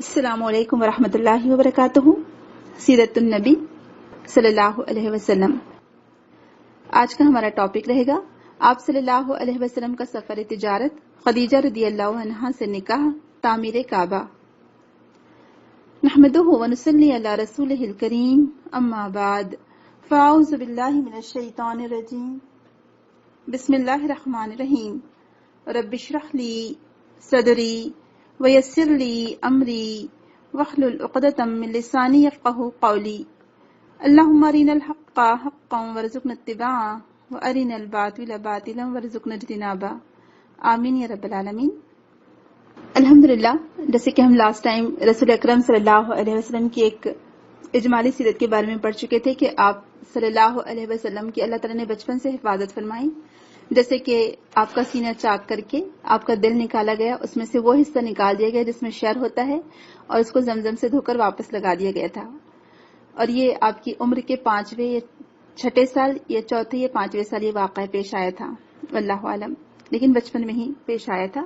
السلام علیکم ورحمۃ اللہ وبرکاتہ۔ سیرت النبی صلی اللہ علیہ وسلم۔ آج کا ہمارا ٹاپک رہے گا آپ صلی اللہ علیہ وسلم کا سفر تجارت، خدیجہ رضی اللہ عنہا سے نکاح، تعمیر کعبہ۔ نحمدہ ونصلی علی رسولہ الکریم، اما بعد، فاعوذ باللہ من الشیطان الرجیم، بسم اللہ الرحمن الرحیم۔ رب اشرح لی صدری ویسر لی امری واحلل عقدۃ من لسانی یفقہوا قولی۔ اللہم ارنا الحق حقا وارزقنا اتباعہ وارنا الباطل باطلا وارزقنا اجتنابہ، آمین یا رب العالمین۔ الحمدللہ، جیسے کہ ہم لاسٹ ٹائم رسول اکرم صلی اللہ علیہ وسلم کی ایک اجمالی سیرت کے بارے میں پڑھ چکے تھے کہ آپ صلی اللہ علیہ وسلم کی اللہ تعالیٰ نے بچپن سے حفاظت فرمائی، جیسے کہ آپ کا سینہ چاک کر کے آپ کا دل نکالا گیا، اس میں سے وہ حصہ نکال دیا گیا جس میں شر ہوتا ہے، اور اس کو زمزم سے دھو کر واپس لگا دیا گیا تھا۔ اور یہ آپ کی عمر کے 5ویں یا 6 سال یا 4 یا 5ویں سال یہ واقعہ پیش آیا تھا، واللہ عالم، لیکن بچپن میں ہی پیش آیا تھا۔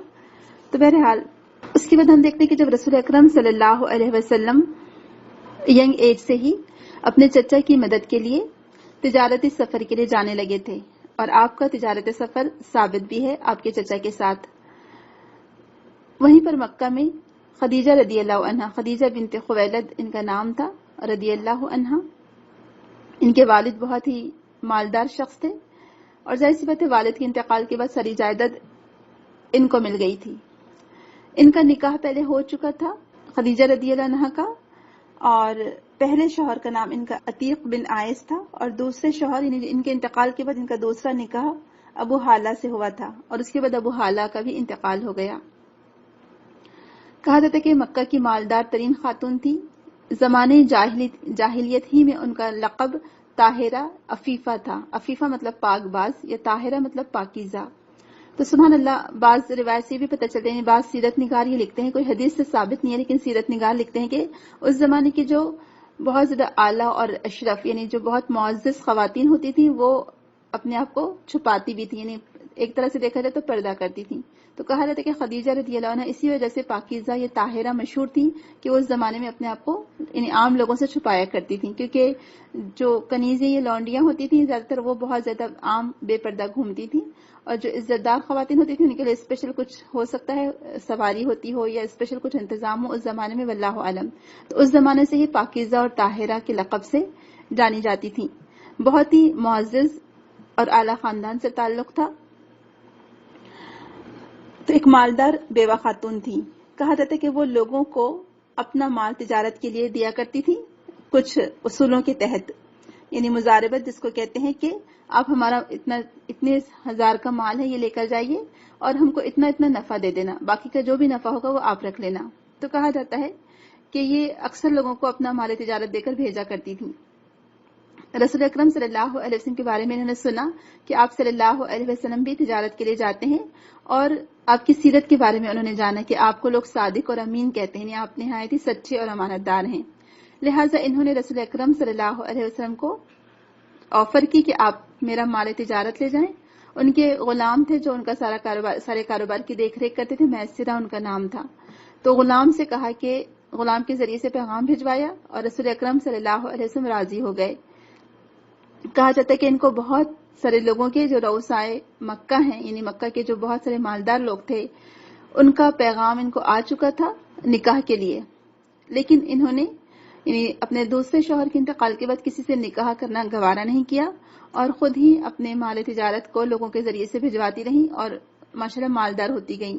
تو بہرحال اس کے بعد ہم دیکھتے ہیں کہ جب رسول اکرم صلی اللہ علیہ وسلم ینگ ایج سے ہی اپنے چچا کی مدد کے لیے تجارتی سفر کے لیے جانے لگے تھے، اور آپ کا تجارتی سفر ثابت بھی ہے آپ کے چچا کے ساتھ۔ وہیں پر مکہ میں خدیجہ رضی اللہ عنہا، خدیجہ بنت خویلد ان کا نام تھا رضی اللہ عنہا، ان کے والد بہت ہی مالدار شخص تھے، اور ظاہر سی بات ہے والد کے انتقال کے بعد ساری جائیداد ان کو مل گئی تھی۔ ان کا نکاح پہلے ہو چکا تھا خدیجہ رضی اللہ عنہا کا، اور پہلے شوہر کا نام ان کا عتیق بن عائس تھا، اور دوسرے شوہر ان کے انتقال کے بعد ان کا دوسرا نکاح ابو حالہ سے ہوا تھا، اور اس کے بعد ابو حالہ کا بھی انتقال ہو گیا۔ کہا جاتا ہے کہ مکہ کی مالدار ترین خاتون تھی، زمانے جاہلیت ہی میں ان کا لقب طاہرہ عفیفہ تھا۔ عفیفہ مطلب پاک باز، یا طاہرہ مطلب پاکیزہ۔ تو سبحان اللہ، بعض روایت سے بھی پتہ چلتے ہیں، بعض سیرت نگار یہ لکھتے ہیں، کوئی حدیث سے ثابت نہیں ہے لیکن سیرت نگار لکھتے ہیں کہ اس زمانے کی جو بہت زیادہ اعلیٰ اور اشرف، یعنی جو بہت معزز خواتین ہوتی تھیں، وہ اپنے آپ کو چھپاتی بھی تھی، یعنی ایک طرح سے دیکھا جائے تو پردہ کرتی تھیں۔ تو کہا جاتا ہے کہ خدیجہ رضی اللہ عنہ اسی وجہ سے پاکیزہ یا طاہرہ مشہور تھی کہ وہ اس زمانے میں اپنے آپ کو یعنی عام لوگوں سے چھپایا کرتی تھیں، کیونکہ جو کنیزیں یا لونڈیاں ہوتی تھیں زیادہ تر وہ بہت زیادہ عام بے پردہ گھومتی تھیں، اور جو عزت دار خواتین ہوتی تھیں ان کے لیے اسپیشل کچھ ہو سکتا ہے، سواری ہوتی ہو یا اسپیشل کچھ انتظام ہو اس زمانے میں، واللہ عالم۔ تو اس زمانے سے ہی پاکیزہ اور طاہرہ کے لقب سے جانی جاتی تھیں۔ بہت ہی معزز اور اعلیٰ خاندان سے تعلق تھا، تو ایک مالدار بیوہ خاتون تھی۔ کہا جاتا ہے کہ وہ لوگوں کو اپنا مال تجارت کے لیے دیا کرتی تھی کچھ اصولوں کے تحت، یعنی مزاربت جس کو کہتے ہیں کہ آپ ہمارا اتنے ہزار کا مال ہے یہ لے کر جائیے اور ہم کو اتنا نفع دے دینا، باقی کا جو بھی نفع ہوگا وہ آپ رکھ لینا۔ تو کہا جاتا ہے کہ یہ اکثر لوگوں کو اپنا مال تجارت دے کر بھیجا کرتی تھی۔ رسول اکرم صلی اللہ علیہ وسلم کے بارے میں انہوں نے سنا کہ آپ صلی اللہ علیہ وسلم بھی تجارت کے لیے جاتے ہیں، اور آپ کی سیرت کے بارے میں انہوں نے جانا کہ آپ کو لوگ صادق اور امین کہتے ہیں، یعنی آپ نہایت ہی سچے اور امانت دار ہیں۔ لہٰذا انہوں نے رسول اکرم صلی اللہ علیہ وسلم کو آفر کی کہ آپ میرا مال تجارت لے جائیں۔ ان کے غلام تھے جو ان کا سارے کاروبار کی دیکھ ریکھ کرتے تھے، میسرہ ان کا نام تھا۔ تو غلام سے کہا کہ غلام کے ذریعے سے پیغام بھجوایا، اور رسول اکرم صلی اللہ علیہ وسلم راضی ہو گئے۔ کہا جاتا ہے کہ ان کو بہت سارے لوگوں کے جو رؤسائے مکہ ہیں، یعنی مکہ کے جو بہت سارے مالدار لوگ تھے، ان کا پیغام ان کو آ چکا تھا نکاح کے لیے، لیکن انہوں نے یعنی اپنے دوسرے شوہر کے انتقال کے بعد کسی سے نکاح کرنا گوارا نہیں کیا، اور خود ہی اپنے مال تجارت کو لوگوں کے ذریعے سے بھجواتی رہیں اور ماشاءاللہ مالدار ہوتی گئیں۔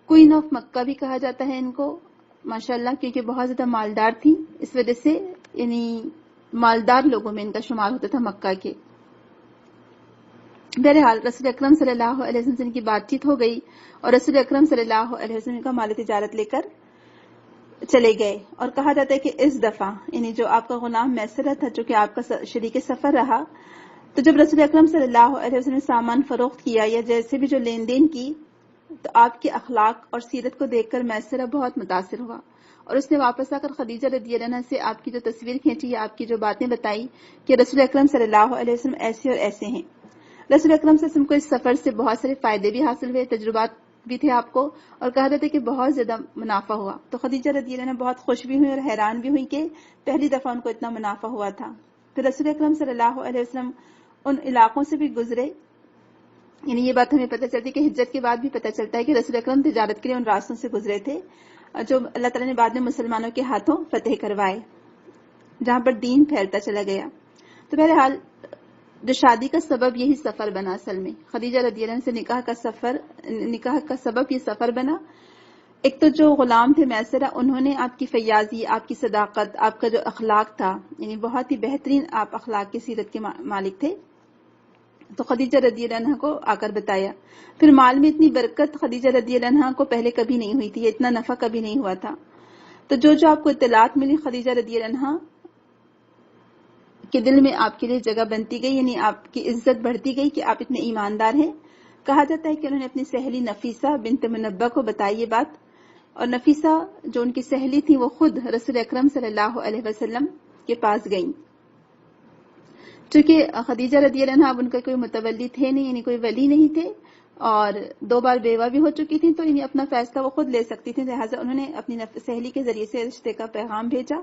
کوئین آف مکہ بھی کہا جاتا ہے ان کو، ماشاءاللہ، کیونکہ بہت زیادہ مالدار تھی، اس وجہ سے یعنی مالدار لوگوں میں ان کا شمار ہوتا تھا مکہ کے۔ بہرحال رسول اکرم صلی اللہ علیہ وسلم کی بات چیت ہو گئی، اور رسول اکرم صلی اللہ علیہ وسلم کا مال تجارت لے کر چلے گئے۔ اور کہا جاتا ہے کہ اس دفعہ یعنی جو آپ کا غلام میسرہ تھا جو کہ آپ کا شریک سفر رہا، تو جب رسول اکرم صلی اللہ علیہ وسلم نے سامان فروخت کیا یا جیسے بھی جو لین دین کی، تو آپ کے اخلاق اور سیرت کو دیکھ کر میسرہ بہت متاثر ہوا، اور اس نے واپس آ کر خدیجہ رضی اللہ عنہا سے آپ کی جو تصویر کھینچی یا آپ کی جو باتیں بتائی کہ رسول اکرم صلی اللہ علیہ وسلم ایسے اور ایسے ہیں۔ رسول اکرم صلی اللہ علیہ وسلم کو اس سفر سے بہت سارے فائدے بھی حاصل ہوئے، تجربات بھی تھے آپ کو اور کہا تھا کہ بہت زیادہ منافع ہوا. تو خدیجہ رضی اللہ عنہا بہت خوش بھی ہوئی اور حیران بھی ہوئی کہ پہلی دفعہ ان کو اتنا منافع ہوا تھا. پھر رسول اکرم صلی اللہ علیہ وسلم ان علاقوں سے بھی گزرے. یعنی یہ بات ہمیں پتہ چلتی ہے کہ ہجرت کے بعد بھی پتہ چلتا ہے کہ رسول اکرم تجارت کے لیے ان راستوں سے گزرے تھے جو اللہ تعالیٰ نے بعد میں مسلمانوں کے ہاتھوں فتح کروائے، جہاں پر دین پھیلتا چلا گیا. تو بہرحال جو شادی کا سبب یہی سفر بنا. اصل میں خدیجہ رضی اللہ عنہ سے نکاح کا سبب یہ سفر بنا. ایک تو جو غلام تھے میسرہ، انہوں نے آپ کی فیاضی، آپ کی صداقت، آپ کا جو اخلاق تھا، یعنی بہت ہی بہترین آپ اخلاق کی سیرت کے مالک تھے، تو خدیجہ رضی اللہ عنہ کو آ کر بتایا. پھر مال میں اتنی برکت خدیجہ رضی اللہ عنہ کو پہلے کبھی نہیں ہوئی تھی، اتنا نفع کبھی نہیں ہوا تھا. تو جو آپ کو اطلاعات ملی خدیجہ رضی اللہ عنہ کے دل میں آپ کے لیے جگہ بنتی گئی، یعنی آپ کی عزت بڑھتی گئی کہ آپ اتنے ایماندار ہیں. کہا جاتا ہے کہ انہوں نے اپنی سہیلی نفیسہ بنت منبہ کو بتائی یہ بات، اور نفیسہ جو ان کی سہیلی تھی وہ خود رسول اکرم صلی اللہ علیہ وسلم کے پاس گئیں. چونکہ خدیجہ رضی اللہ عنہ اب ان کا کوئی متولی تھے نہیں، یعنی کوئی ولی نہیں تھے، اور 2 بار بیوہ بھی ہو چکی تھیں، تو یعنی اپنا فیصلہ وہ خود لے سکتی تھیں. لہٰذا انہوں نے اپنی سہیلی کے ذریعے سے رشتے کا پیغام بھیجا.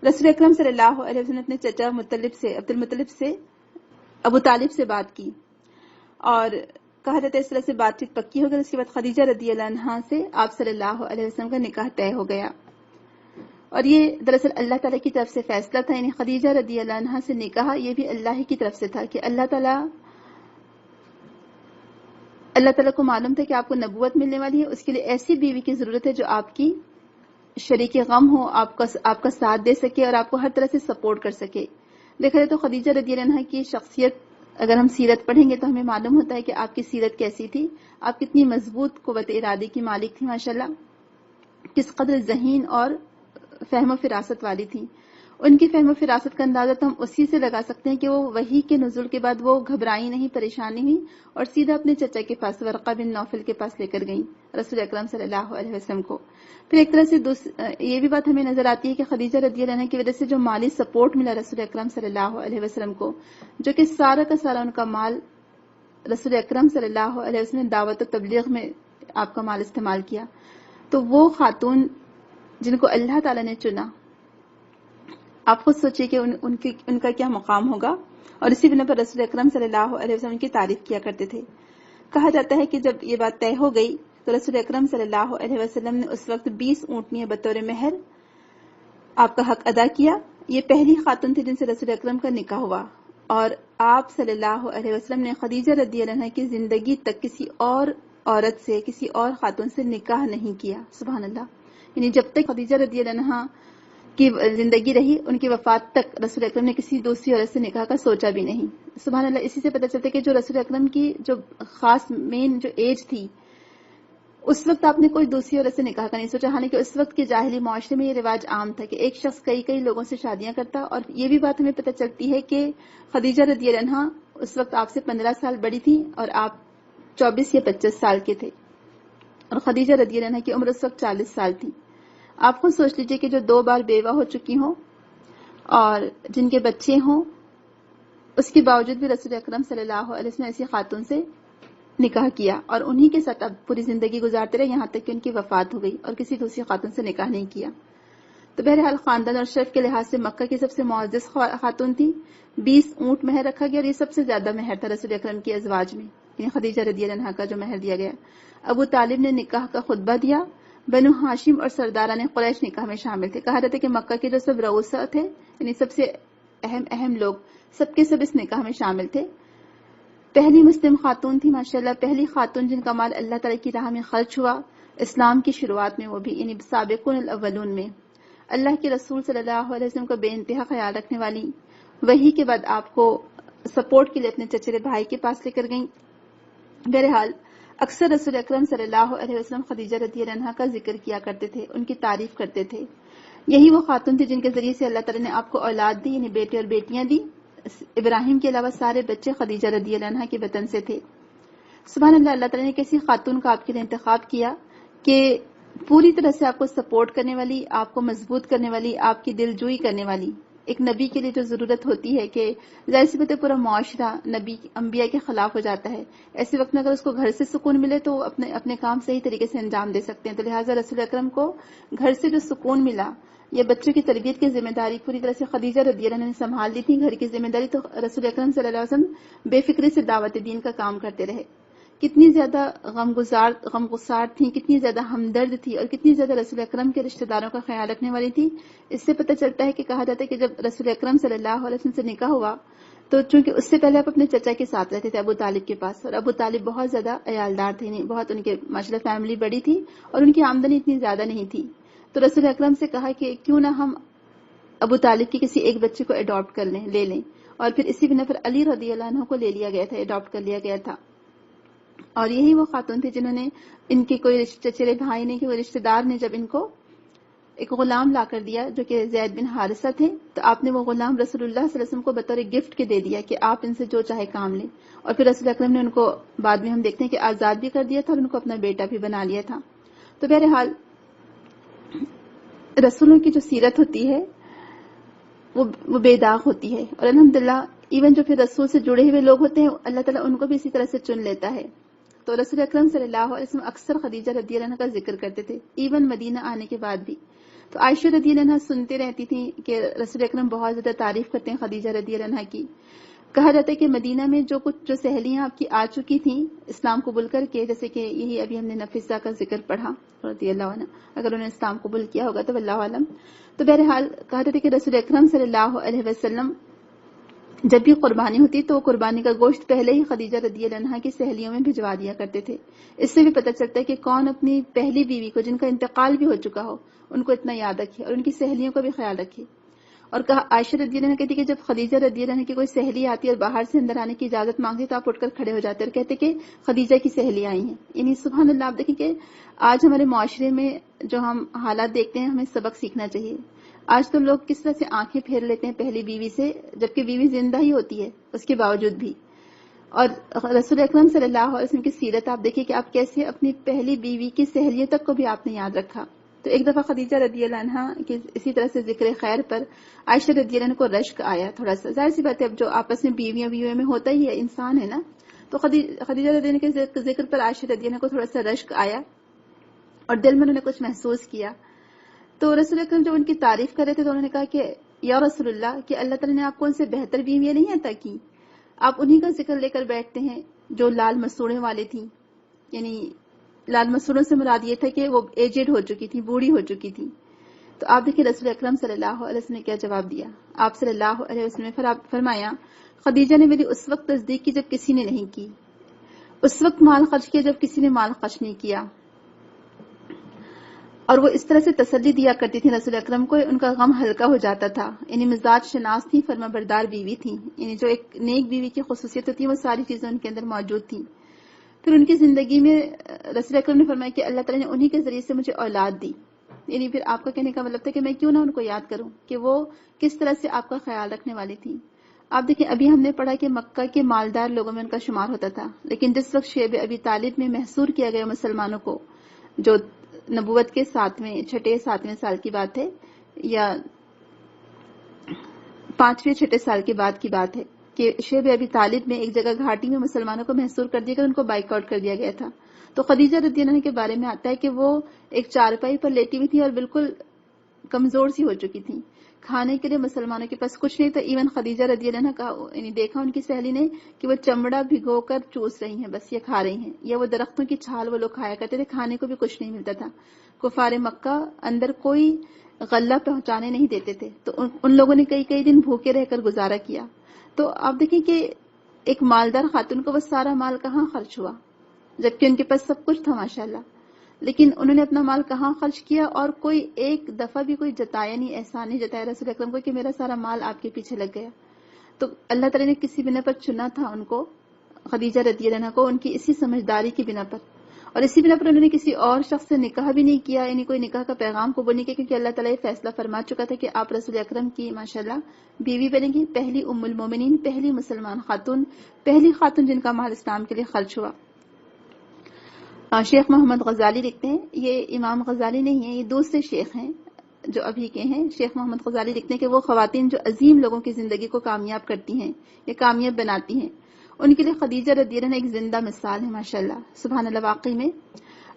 رسول اکرم صلی اللہ علیہ وسلم نے اپنے چچا عبد المطلب سے ابو طالب سے بات کی، اور کہا جاتا ہے اس طرح سے بات چیت پکی ہو گئی. اس کے بعد خدیجہ رضی اللہ عنہا سے آپ صلی اللہ علیہ وسلم کا نکاح طے ہو گیا. اور یہ دراصل اللہ تعالیٰ کی طرف سے فیصلہ تھا، یعنی خدیجہ رضی اللہ عنہا سے نکاح یہ بھی اللہ کی طرف سے تھا کہ اللہ تعالیٰ کو معلوم تھا کہ آپ کو نبوت ملنے والی ہے. اس کے لیے ایسی بیوی کی ضرورت ہے جو آپ کی شریک غم ہو، آپ کا ساتھ دے سکے اور آپ کو ہر طرح سے سپورٹ کر سکے. دیکھا جائے تو خدیجہ رضی اللہ عنہا کی شخصیت اگر ہم سیرت پڑھیں گے تو ہمیں معلوم ہوتا ہے کہ آپ کی سیرت کیسی تھی، آپ کتنی مضبوط قوت ارادے کی مالک تھی ماشاءاللہ، کس قدر ذہین اور فہم و فراست والی تھی. ان کی فہم و فراست کا اندازہ تو ہم اسی سے لگا سکتے ہیں کہ وہ وحی کے نزول کے بعد وہ گھبرائی نہیں، پریشانی ہوئی اور سیدھا اپنے چچا کے پاس ورقہ بن نوفل کے پاس لے کر گئیں رسول اکرم صلی اللہ علیہ وسلم کو. پھر ایک طرح سے یہ بھی بات ہمیں نظر آتی ہے کہ خدیجہ رضی اللہ عنہ کی وجہ سے جو مالی سپورٹ ملا رسول اکرم صلی اللہ علیہ وسلم کو، جو کہ سارا کا سارا ان کا مال رسول اکرم صلی اللہ علیہ وسلم نے دعوت و تبلیغ میں آپ کا مال استعمال کیا. تو وہ خاتون جن کو اللہ تعالیٰ نے چنا، آپ خود سوچئے کہ ان کا کیا مقام ہوگا. اور اسی بنا پر رسول اکرم صلی اللہ علیہ وسلم کی تعریف کیا کرتے تھے. کہا جاتا ہے کہ جب یہ بات طے ہو گئی تو رسول اکرم صلی اللہ علیہ وسلم نے اس وقت 20 اونٹنیاں بطور مہر آپ کا حق ادا کیا. یہ پہلی خاتون تھی جن سے رسول اکرم کا نکاح ہوا، اور آپ صلی اللہ علیہ وسلم نے خدیجہ رضی اللہ عنہا کی زندگی تک کسی اور عورت سے، کسی اور خاتون سے نکاح نہیں کیا. سبحان اللہ. یعنی جب تک خدیجہ رضی اللہ عنہا کی زندگی رہی، ان کی وفات تک رسول اکرم نے کسی دوسری عورت سے نکاح کا سوچا بھی نہیں. سبحان اللہ. اسی سے پتہ چلتا ہے کہ جو رسول اکرم کی جو خاص مین جو ایج تھی، اس وقت آپ نے کوئی دوسری عورت سے نکاح کا نہیں سوچا. حالانکہ اس وقت کے جاہلی معاشرے میں یہ رواج عام تھا کہ ایک شخص کئی لوگوں سے شادیاں کرتا. اور یہ بھی بات ہمیں پتہ چلتی ہے کہ خدیجہ رضی اللہ عنہا اس وقت آپ سے 15 سال بڑی تھی اور آپ 24 یا 25 سال کے تھے، اور خدیجہ رضی اللہ عنہا کی عمر اس وقت 40 سال تھی. آپ خود سوچ لیجئے کہ جو 2 بار بیوہ ہو چکی ہوں اور جن کے بچے ہوں، اس کے باوجود بھی رسول اکرم صلی اللہ علیہ وسلم نے ایسی خاتون سے نکاح کیا اور انہی کے ساتھ اب پوری زندگی گزارتے رہے، یہاں تک کہ ان کی وفات ہو گئی اور کسی دوسری خاتون سے نکاح نہیں کیا. تو بہرحال خاندان اور شرف کے لحاظ سے مکہ کی سب سے معزز خاتون تھی. 20 اونٹ مہر رکھا گیا، اور یہ سب سے زیادہ مہر تھا رسول اکرم کی ازواج میں، یعنی خدیجہ رضی اللہ عنہا کا جو مہر دیا گیا. ابو طالب نے نکاح کا خطبہ دیا. بنو ہاشم اور سرداران قریش نکاح میں شامل تھے. کہا جاتا ہے کہ مکہ کے جو سب رؤساء تھے، یعنی سب سے اہم لوگ، سب کے سب اس نکاح میں شامل تھے. پہلی مسلم خاتون تھی ماشاءاللہ، پہلی خاتون جن کا مال اللہ تعالیٰ کی راہ میں خرچ ہوا اسلام کی شروعات میں، وہ بھی یعنی سابقون الاولون میں. اللہ کے رسول صلی اللہ علیہ وسلم کا بے انتہا خیال رکھنے والی، وحی کے بعد آپ کو سپورٹ کے لیے اپنے چچرے بھائی کے پاس لے کر گئیں. بہرحال اکثر رسول اکرم صلی اللہ علیہ وسلم خدیجہ رضی اللہ عنہا کا ذکر کیا کرتے تھے، ان کی تعریف کرتے تھے. یہی وہ خاتون تھی جن کے ذریعے سے اللہ تعالیٰ نے آپ کو اولاد دی، یعنی بیٹے اور بیٹیاں دی. ابراہیم کے علاوہ سارے بچے خدیجہ رضی اللہ عنہا کے وطن سے تھے. سبحان اللہ. اللہ تعالیٰ نے کیسی خاتون کا آپ کے لیے انتخاب کیا کہ پوری طرح سے آپ کو سپورٹ کرنے والی، آپ کو مضبوط کرنے والی، آپ کی دل جوئی کرنے والی. ایک نبی کے لیے جو ضرورت ہوتی ہے کہ ظاہر سی بات ہے پورا معاشرہ نبی انبیاء کے خلاف ہو جاتا ہے، ایسے وقت میں اگر اس کو گھر سے سکون ملے تو وہ اپنے کام صحیح طریقے سے انجام دے سکتے ہیں. تو لہٰذا رسول اکرم کو گھر سے جو سکون ملا، یہ بچوں کی تربیت کی ذمہ داری پوری طرح سے خدیجہ رضی اللہ عنہا نے سنبھال لی تھی، گھر کی ذمہ داری. تو رسول اکرم صلی اللہ علیہ وسلم بے فکری سے دعوت دین کا کام کرتے رہے. کتنی زیادہ غم گسار تھیں، کتنی زیادہ ہمدرد تھی، اور کتنی زیادہ رسول اکرم کے رشتہ داروں کا خیال رکھنے والی تھی. اس سے پتہ چلتا ہے کہ کہا جاتا ہے کہ جب رسول اکرم صلی اللہ علیہ وسلم سے نکاح ہوا تو چونکہ اس سے پہلے آپ اپنے چچا کے ساتھ رہتے تھے ابو طالب کے پاس، اور ابو طالب بہت زیادہ عیالدار تھے، بہت ان کے ماشاءاللہ فیملی بڑی تھی اور ان کی آمدنی اتنی زیادہ نہیں تھی. تو رسول اکرم سے کہا کہ کیوں نہ ہم ابو طالب کی کسی ایک بچے کو اڈاپٹ کر لے لیں، اور پھر اسی بنا پر علی رضی اللہ عنہ کو لے لیا گیا تھا، اڈاپٹ کر لیا گیا تھا. اور یہی وہ خاتون تھی جنہوں نے ان کے کوئی چچیرے بھائی نے کہ کوئی رشتہ دار نے جب ان کو ایک غلام لا کر دیا جو کہ زید بن حارثہ تھے، تو آپ نے وہ غلام رسول اللہ صلی اللہ علیہ وسلم کو بطور گفٹ کے دے دیا کہ آپ ان سے جو چاہے کام لیں. اور پھر رسول اکرم نے ان کو بعد میں ہم دیکھتے ہیں کہ آزاد بھی کر دیا تھا اور ان کو اپنا بیٹا بھی بنا لیا تھا. تو بہرحال رسولوں کی جو سیرت ہوتی ہے وہ بے داغ ہوتی ہے، اور الحمدللہ ایون جو پھر رسول سے جڑے ہوئے لوگ ہوتے ہیں اللہ تعالیٰ ان کو بھی اسی طرح سے چن لیتا ہے. تو رسول اکرم صلی اللہ علیہ وسلم اکثر خدیجہ رضی اللہ عنہ کا ذکر کرتے تھے، ایون مدینہ آنے کے بعد بھی. تو عائشہ رضی اللہ عنہ سنتے رہتی تھیں کہ رسول اکرم بہت زیادہ تعریف کرتے ہیں خدیجہ رضی اللہ عنہ کی. کہا جاتا ہے کہ مدینہ میں جو سہیلیاں آپ کی آ چکی تھیں اسلام قبول کر کے، جیسے کہ یہی ابھی ہم نے نفیسہ کا ذکر پڑھا رضی اللہ عنہ، اگر انہوں نے اسلام قبول کیا ہوگا تو واللہ عالم. تو بہرحال کہا جاتا ہے کہ رسول اکرم صلی اللہ علیہ وسلم جب بھی قربانی ہوتی تو قربانی کا گوشت پہلے ہی خدیجہ رضی اللہ عنہا کی سہیلیوں میں بھجوا دیا کرتے تھے. اس سے بھی پتہ چلتا ہے کہ کون اپنی پہلی بیوی کو جن کا انتقال بھی ہو چکا ہو ان کو اتنا یاد رکھے اور ان کی سہیلیوں کا بھی خیال رکھے. اور کہا عائشہ رضی اللہ عنہا کہتی کہ جب خدیجہ رضی اللہ عنہ کی کوئی سہیلی آتی اور باہر سے اندر آنے کی اجازت مانگتی تو آپ اٹھ کر کھڑے ہو جاتے اور کہتے کہ خدیجہ کی سہیلی آئی ہیں. یعنی سبحان اللہ، آپ دیکھیں کہ آج ہمارے معاشرے میں جو ہم حالات دیکھتے ہیں ہمیں سبق سیکھنا چاہیے. آج تو لوگ کس طرح سے آنکھیں پھیر لیتے ہیں پہلی بیوی سے، جبکہ بیوی زندہ ہی ہوتی ہے اس کے باوجود بھی. اور رسول اکرم صلی اللہ علیہ وسلم کی سیرت آپ دیکھیے کہ آپ کیسے اپنی پہلی بیوی کی سہیلیوں تک کو بھی آپ نے یاد رکھا. تو ایک دفعہ خدیجہ رضی اللہ عنہا کے اسی طرح سے ذکر خیر پر عائشہ رضی اللہ عنہ کو رشک آیا تھوڑا سا. ظاہر سی بات ہے اب جو آپس میں بیویوں میں ہوتا ہی ہے، انسان ہے نا. تو خدیجہ رضی اللہ عنہ کے ذکر پر عائشہ رضی اللہ عنہ کو تھوڑا سا رشک آیا اور دل میں انہوں نے کچھ محسوس کیا. تو رسول اکرم جب ان کی تعریف کر رہے تھے تو انہوں نے کہا کہ یا رسول اللہ، کہ اللہ تعالیٰ نے آپ کو ان سے بہتر بیویاں نہیں عطا کی؟ آپ انہی کا ذکر لے کر بیٹھتے ہیں جو لال مسوڑے والے تھیں. یعنی لال مسوڑوں سے مراد یہ تھا کہ وہ ایجڈ ہو چکی تھی، بوڑھی ہو چکی تھی. تو آپ دیکھیں رسول اکرم صلی اللہ علیہ وسلم نے کیا جواب دیا. آپ صلی اللہ علیہ وسلم نے فرمایا خدیجہ نے میری اس وقت تصدیق کی جب کسی نے نہیں کی، اس وقت مال خرچ کیا جب کسی نے مال خرچ نہیں کیا، اور وہ اس طرح سے تسلی دیا کرتی تھی رسول اکرم کو ان کا غم ہلکا ہو جاتا تھا. یعنی مزاج شناس تھی، فرما بردار بیوی تھی. یعنی جو ایک نیک بیوی کی خصوصیت ہوتی ہے وہ ساری چیزیں ان کے اندر موجود تھیں. پھر ان کی زندگی میں رسول اکرم نے فرمایا کہ اللہ تعالیٰ نے انہی کے ذریعے سے مجھے اولاد دی. یعنی پھر آپ کا کہنے کا مطلب تھا کہ میں کیوں نہ ان کو یاد کروں کہ وہ کس طرح سے آپ کا خیال رکھنے والی تھی. آپ دیکھیں ابھی ہم نے پڑھا کہ مکہ کے مالدار لوگوں میں ان کا شمار ہوتا تھا، لیکن جس وقت شیب ابی طالب میں محصور کیا گیا مسلمانوں کو، جو نبوت کے چھٹے ساتویں سال کی بات ہے یا پانچویں چھٹے سال کے بعد کی بات ہے کہ شیب ابی طالب میں ایک جگہ گھاٹی میں مسلمانوں کو محصور کر دیا گیا، ان کو بائک آؤٹ کر دیا گیا تھا. تو خدیجہ رضی اللہ عنہ کے بارے میں آتا ہے کہ وہ ایک چارپائی پر لیٹی ہوئی تھی اور بالکل کمزور سی ہو چکی تھی. کھانے کے لیے مسلمانوں کے پاس کچھ نہیں تھا. ایون خدیجہ رضی اللہ عنہ کا یعنی دیکھا ان کی سہیلی نے کہ وہ چمڑا بھگو کر چوس رہی ہیں بس، یہ کھا رہی ہیں، یا وہ درختوں کی چھال وہ لوگ کھایا کرتے تھے، کھانے کو بھی کچھ نہیں ملتا تھا. کفار مکہ اندر کوئی غلہ پہنچانے نہیں دیتے تھے، تو ان لوگوں نے کئی دن بھوکے رہ کر گزارا کیا. تو آپ دیکھیں کہ ایک مالدار خاتون کو وہ سارا مال کہاں خرچ ہوا، جبکہ ان کے پاس سب کچھ تھا ماشاءاللہ، لیکن انہوں نے اپنا مال کہاں خرچ کیا اور کوئی ایک دفعہ بھی کوئی جتایا نہیں، احسان نہیں جتایا رسول اکرم کو کہ میرا سارا مال آپ کے پیچھے لگ گیا. تو اللہ تعالیٰ نے کسی بنا پر چنا تھا ان کو، خدیجہ رضی اللہ عنہا کو، ان کی اسی سمجھداری کی بنا پر، اور اسی بنا پر انہوں نے کسی اور شخص سے نکاح بھی نہیں کیا، یعنی کوئی نکاح کا پیغام قبول نہیں کیا، کیونکہ اللہ تعالیٰ یہ فیصلہ فرما چکا تھا کہ آپ رسول اکرم کی ماشاءاللہ بیوی بنیں گی، پہلی ام المومنین، پہلی مسلمان خاتون، پہلی خاتون جن کا مال اسلام کے لیے خرچ ہوا. شیخ محمد غزالی لکھتے ہیں، یہ امام غزالی نہیں ہیں، یہ دوسرے شیخ ہیں جو ابھی کے ہیں، شیخ محمد غزالی لکھتے ہیں کہ وہ خواتین جو عظیم لوگوں کی زندگی کو کامیاب کرتی ہیں یا کامیاب بناتی ہیں، ان کے لیے خدیجہ رضی اللہ عنہا ایک زندہ مثال ہے. ماشاءاللہ سبحان اللہ. واقعی میں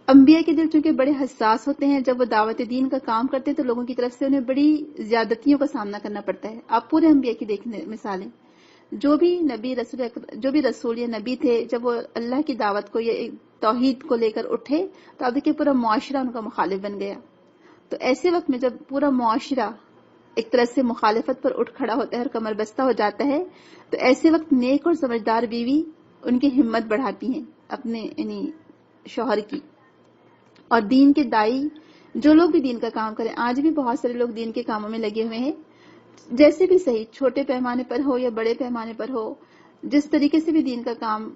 انبیاء کے دل چونکہ بڑے حساس ہوتے ہیں، جب وہ دعوت دین کا کام کرتے ہیں تو لوگوں کی طرف سے انہیں بڑی زیادتیوں کا سامنا کرنا پڑتا ہے. آپ پورے انبیاء کی دیکھنے مثالیں، جو بھی رسول یا نبی تھے، جب وہ اللہ کی دعوت کو یا توحید کو لے کر اٹھے تو اب دیکھیں پورا معاشرہ ان کا مخالف بن گیا. تو ایسے وقت میں جب پورا معاشرہ ایک طرح سے مخالفت پر اٹھ کھڑا ہوتا ہے اور کمر بستہ ہو جاتا ہے، تو ایسے وقت نیک اور سمجھدار بیوی ان کی ہمت بڑھاتی ہیں اپنے شوہر کی. اور دین کے دائی جو لوگ بھی دین کا کام کریں، آج بھی بہت سارے لوگ دین کے کاموں میں لگے ہوئے ہیں، جیسے بھی صحیح، چھوٹے پیمانے پر ہو یا بڑے پیمانے پر ہو، جس طریقے سے بھی دین کا کام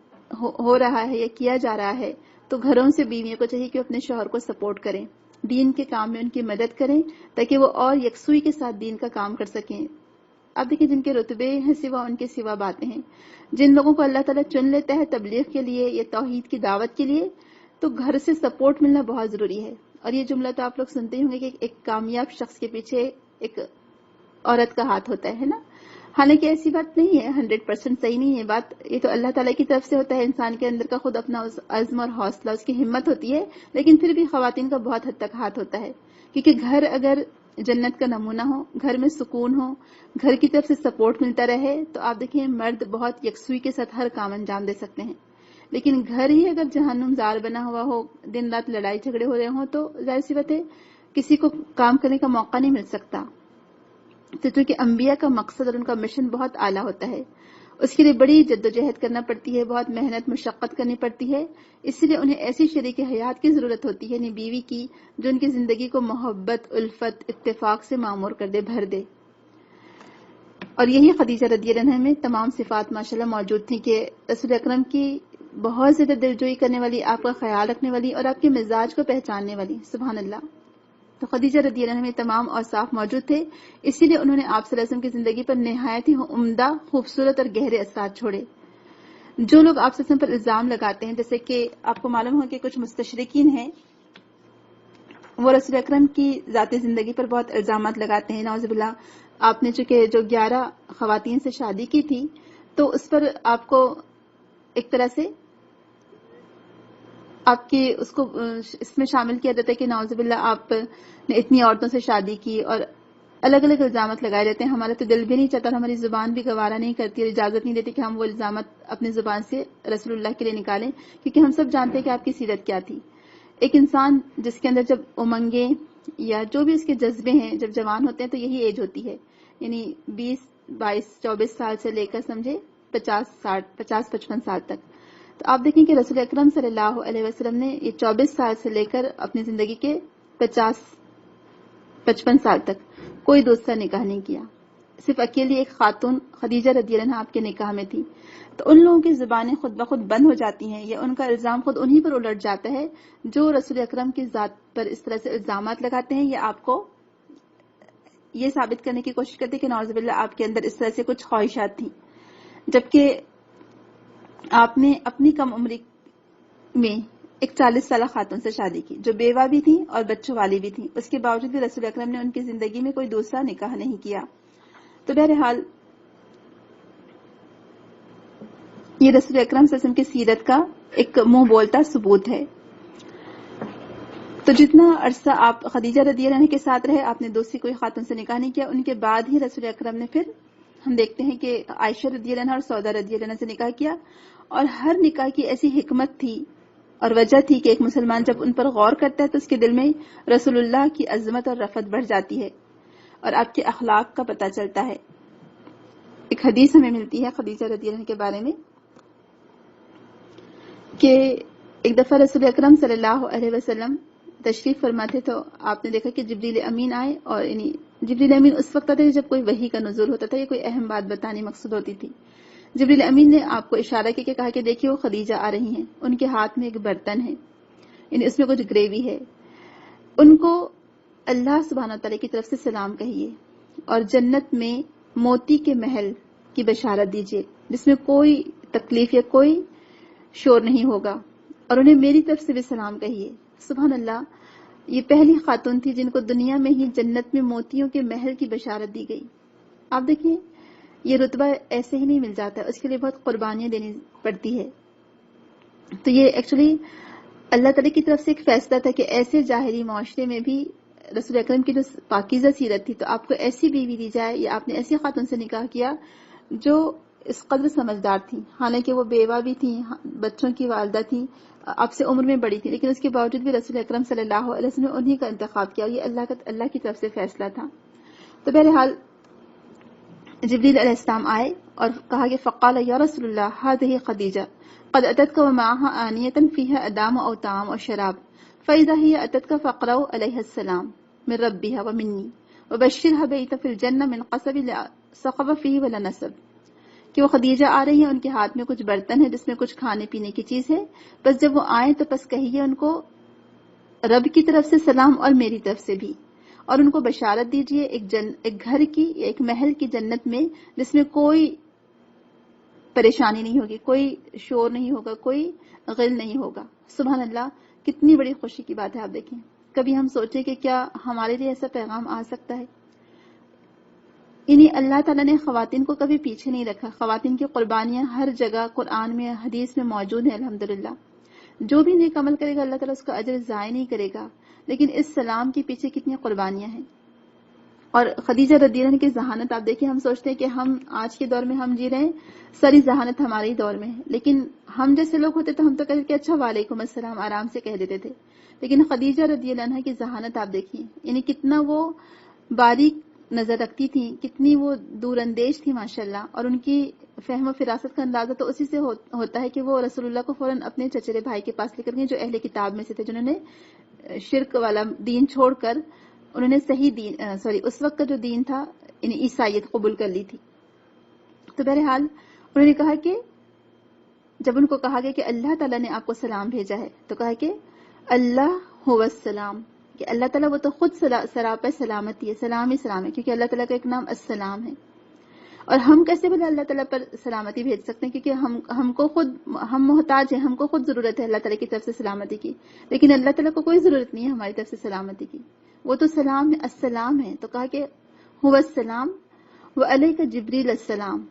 ہو رہا ہے یا کیا جا رہا ہے، تو گھروں سے بیویوں کو چاہیے کہ اپنے شوہر کو سپورٹ کریں، دین کے کام میں ان کی مدد کریں تاکہ وہ اور یکسوئی کے ساتھ دین کا کام کر سکیں. اب دیکھیں جن کے رتبے ہیں سوا، ان کے سوا باتیں ہیں. جن لوگوں کو اللہ تعالیٰ چن لیتا ہے تبلیغ کے لیے یا توحید کی دعوت کے لیے، تو گھر سے سپورٹ ملنا بہت ضروری ہے. اور یہ جملہ تو آپ لوگ سنتے ہوں گے کہ ایک کامیاب شخص کے پیچھے ایک عورت کا ہاتھ ہوتا ہے نا. حالانکہ ایسی بات نہیں ہے، 100% صحیح نہیں ہے بات. یہ تو اللہ تعالیٰ کی طرف سے ہوتا ہے، انسان کے اندر کا خود اپنا عزم اور حوصلہ، اس کی ہمت ہوتی ہے. لیکن پھر بھی خواتین کا بہت حد تک ہاتھ ہوتا ہے، کیونکہ گھر اگر جنت کا نمونہ ہو، گھر میں سکون ہو، گھر کی طرف سے سپورٹ ملتا رہے، تو آپ دیکھیں مرد بہت یکسوئی کے ساتھ ہر کام انجام دے سکتے ہیں. لیکن گھر ہی اگر جہنم زار بنا ہوا ہو، دن رات لڑائی جھگڑے ہو رہے ہوں، تو ظاہر سی بات ہے کسی کو کام کرنے کا موقع نہیں مل سکتا. تو چونکہ انبیاء کا مقصد اور ان کا مشن بہت اعلیٰ ہوتا ہے، اس کے لیے بڑی جدوجہد کرنا پڑتی ہے، بہت محنت مشقت کرنی پڑتی ہے. اس لیے انہیں ایسی شریک حیات کی ضرورت ہوتی ہے، یعنی بیوی کی، جو ان کی زندگی کو محبت، الفت، اتفاق سے معمور کر دے، بھر دے. اور یہی خدیجہ رضی اللہ عنہا میں تمام صفات ماشاءاللہ موجود تھیں کہ رسول اکرم کی بہت زیادہ دلجوئی کرنے والی، آپ کا خیال رکھنے والی اور آپ کے مزاج کو پہچاننے والی. سبحان اللہ. تو خدیجہ رضی اللہ عنہا میں تمام اوصاف موجود تھے، اسی لیے انہوں نے آپ صلی اللہ علیہ وسلم کی زندگی پر نہایت ہی عمدہ، خوبصورت اور گہرے اثرات چھوڑے. جو لوگ آپ صلی اللہ علیہ وسلم پر الزام لگاتے ہیں، جیسے کہ آپ کو معلوم ہو کہ کچھ مستشرقین ہیں، وہ رسول اکرم کی ذاتی زندگی پر بہت الزامات لگاتے ہیں. نعوذ باللہ. آپ نے چونکہ جو 11 خواتین سے شادی کی تھی، تو اس پر آپ کو ایک طرح سے آپ کی اس کو اس میں شامل کیا جاتا ہے کہ نعوذ باللہ آپ نے اتنی عورتوں سے شادی کی، اور الگ الگ الزامات لگائے جاتے ہیں. ہمارا تو دل بھی نہیں چاہتا اور ہماری زبان بھی گوارا نہیں کرتی اور اجازت نہیں دیتی کہ ہم وہ الزامات اپنی زبان سے رسول اللہ کے لیے نکالیں، کیونکہ ہم سب جانتے ہیں کہ آپ کی سیرت کیا تھی. ایک انسان جس کے اندر جب امنگیں یا جو بھی اس کے جذبے ہیں جب جوان ہوتے ہیں، تو یہی ایج ہوتی ہے، یعنی 20 22 24 سال سے لے کر سمجھے 50-55 سال تک. تو آپ دیکھیں کہ رسول اکرم صلی اللہ علیہ وسلم نے یہ 24 سال سے لے کر اپنی زندگی کے 50-55 سال تک کوئی دوسرا نکاح نہیں کیا. صرف اکیلی ایک خاتون خدیجہ رضی اللہ عنہا آپ کے نکاح میں تھی. تو ان لوگوں کی زبانیں خود بخود بند ہو جاتی ہیں، یا ان کا الزام خود انہی پر الٹ جاتا ہے جو رسول اکرم کی ذات پر اس طرح سے الزامات لگاتے ہیں، یا آپ کو یہ ثابت کرنے کی کوشش کرتے ہیں کہ نعوذ باللہ آپ کے اندر اس طرح سے کچھ خواہشات تھیں، جبکہ آپ نے اپنی کم عمری میں ایک 40 سالہ خاتون سے شادی کی جو بیوہ بھی تھی اور بچوں والی بھی تھی. اس کے باوجود بھی رسول اکرم نے ان کی زندگی میں کوئی دوسرا نکاح نہیں کیا. تو بہرحال یہ رسول اکرم صلی اللہ علیہ وسلم کی سیرت کا ایک منہ بولتا ثبوت ہے. تو جتنا عرصہ آپ خدیجہ رضی اللہ عنہا کے ساتھ رہے، آپ نے دوسری کوئی خاتون سے نکاح نہیں کیا. ان کے بعد ہی رسول اکرم نے پھر ہم دیکھتے ہیں کہ عائشہ رضی اللہ عنہا اور سودا رضی اللہ عنہا سے نکاح کیا. اور ہر نکاح کی ایسی حکمت تھی اور وجہ تھی کہ ایک مسلمان جب ان پر غور کرتا ہے تو اس کے دل میں رسول اللہ کی عظمت اور رفعت بڑھ جاتی ہے اور آپ کے اخلاق کا پتہ چلتا ہے. ایک حدیث ہمیں ملتی ہے خدیجہ رضی اللہ عنہا کے بارے میں کہ ایک دفعہ رسول اکرم صلی اللہ علیہ وسلم تشریف فرماتے تو آپ نے دیکھا کہ جبریل امین آئے، اور جبریل امین اس وقت آتے جب کوئی وحی کا نزول ہوتا تھا یا کوئی اہم بات بتانی مقصود ہوتی تھی. جبریل امین نے آپ کو اشارہ کیا کہ کہا کہ دیکھیے وہ خدیجہ آ رہی ہیں، ان کے ہاتھ میں ایک برتن ہے، یعنی اس میں کچھ گریوی ہے، ان کو اللہ سبحانہ وتعالی کی طرف سے سلام کہیے اور جنت میں موتی کے محل کی بشارت دیجیے جس میں کوئی تکلیف یا کوئی شور نہیں ہوگا، اور انہیں میری طرف سے بھی سلام کہیے. سبحان اللہ. یہ پہلی خاتون تھی جن کو دنیا میں ہی جنت میں موتیوں کے محل کی بشارت دی گئی. آپ دیکھیں یہ رتبہ ایسے ہی نہیں مل جاتا ہے، اس کے لیے بہت قربانیاں دینی پڑتی ہے. تو یہ ایکچولی اللہ تعالیٰ کی طرف سے ایک فیصلہ تھا کہ ایسے ظاہری معاشرے میں بھی رسول اکرم کی جو پاکیزہ سیرت تھی، تو آپ کو ایسی بیوی دی جائے یا آپ نے ایسی خاتون سے نکاح کیا جو اس قدر سمجھدار تھی، حالانکہ وہ بیوہ بھی تھیں، بچوں کی والدہ تھیں، آپ سے عمر میں بڑی تھی، لیکن اس کے باوجود بھی رسول اکرم صلی اللہ علیہ وسلم نے انہی کا انتخاب کیا. یہ اللہ کی طرف سے فیصلہ تھا. تو بہرحال جبریل علیہ السلام آئے اور کہا کہ فقال یا رسول اللہ هذه خدیجہ قد اتتك ومعها آنیة فيها ادام او طعام او شراب فاذا هي اتتك فاقرأوا عليها السلام من ربها ومني وبشرها بيت في الجنة من قصب لا سقب فيه ولا نسب. کہ وہ خدیجہ آ رہی ہیں، ان کے ہاتھ میں کچھ برتن ہے جس میں کچھ کھانے پینے کی چیز ہے، بس جب وہ آئیں تو بس کہیے ان کو رب کی طرف سے سلام اور میری طرف سے بھی، اور ان کو بشارت دیجئے ایک گھر کی یا ایک محل کی جنت میں جس میں کوئی پریشانی نہیں ہوگی، کوئی شور نہیں ہوگا، کوئی غل نہیں ہوگا. سبحان اللہ، کتنی بڑی خوشی کی بات ہے. آپ دیکھیں کبھی ہم سوچیں کہ کیا ہمارے لیے ایسا پیغام آ سکتا ہے. یعنی اللہ تعالیٰ نے خواتین کو کبھی پیچھے نہیں رکھا. خواتین کی قربانیاں ہر جگہ قرآن میں حدیث میں موجود ہیں. الحمدللہ جو بھی نیک عمل کرے گا اللہ تعالیٰ اس کا اجر ضائع نہیں کرے گا. لیکن اس سلام کے پیچھے کتنی قربانیاں ہیں. اور خدیجہ رضی اللہ عنہا کی ذہانت آپ دیکھیں، ہم سوچتے ہیں کہ ہم آج کے دور میں ہم جی رہے ہیں، ساری ذہانت ہمارے ہی دور میں ہے، لیکن ہم جیسے لوگ ہوتے تو ہم تو کہتے کہ اچھا وعلیکم السلام آرام سے کہہ دیتے تھے. لیکن خدیجہ رضی اللہ عنہا کی ذہانت آپ دیکھیں، یعنی کتنا وہ باریک نظر رکھتی تھی، کتنی وہ دور اندیش تھی ماشاءاللہ. اور ان کی فہم و فراست کا اندازہ تو اسی سے ہوتا ہے کہ وہ رسول اللہ کو فوراً اپنے چچرے بھائی کے پاس لے کر گئے جو اہل کتاب میں سے تھے، جنہوں نے شرک والا دین چھوڑ کر انہوں نے صحیح دین اس وقت کا جو دین تھا یعنی عیسائیت قبول کر لی تھی. تو بہرحال انہوں نے کہا کہ جب ان کو کہا گیا کہ اللہ تعالیٰ نے آپ کو سلام بھیجا ہے تو کہا کہ اللہ هو السلام، کہ اللہ تعالیٰ وہ تو خود سراپا سلامتی ہے، سلام ہی سلام ہے، کیونکہ اللہ تعالیٰ کا ایک نام السلام ہے. اور ہم کیسے بھلا اللہ تعالیٰ پر سلامتی بھیج سکتے ہیں، کیونکہ ہم محتاج ہیں، ہم کو خود ضرورت ہے اللہ تعالیٰ کی طرف سے سلامتی کی، لیکن اللہ تعالیٰ کو کوئی ضرورت نہیں ہے ہماری طرف سے سلامتی کی. وہ تو سلام ہے، السلام ہے. تو کہا کہ هو السلام وعلیک جبریل السلام،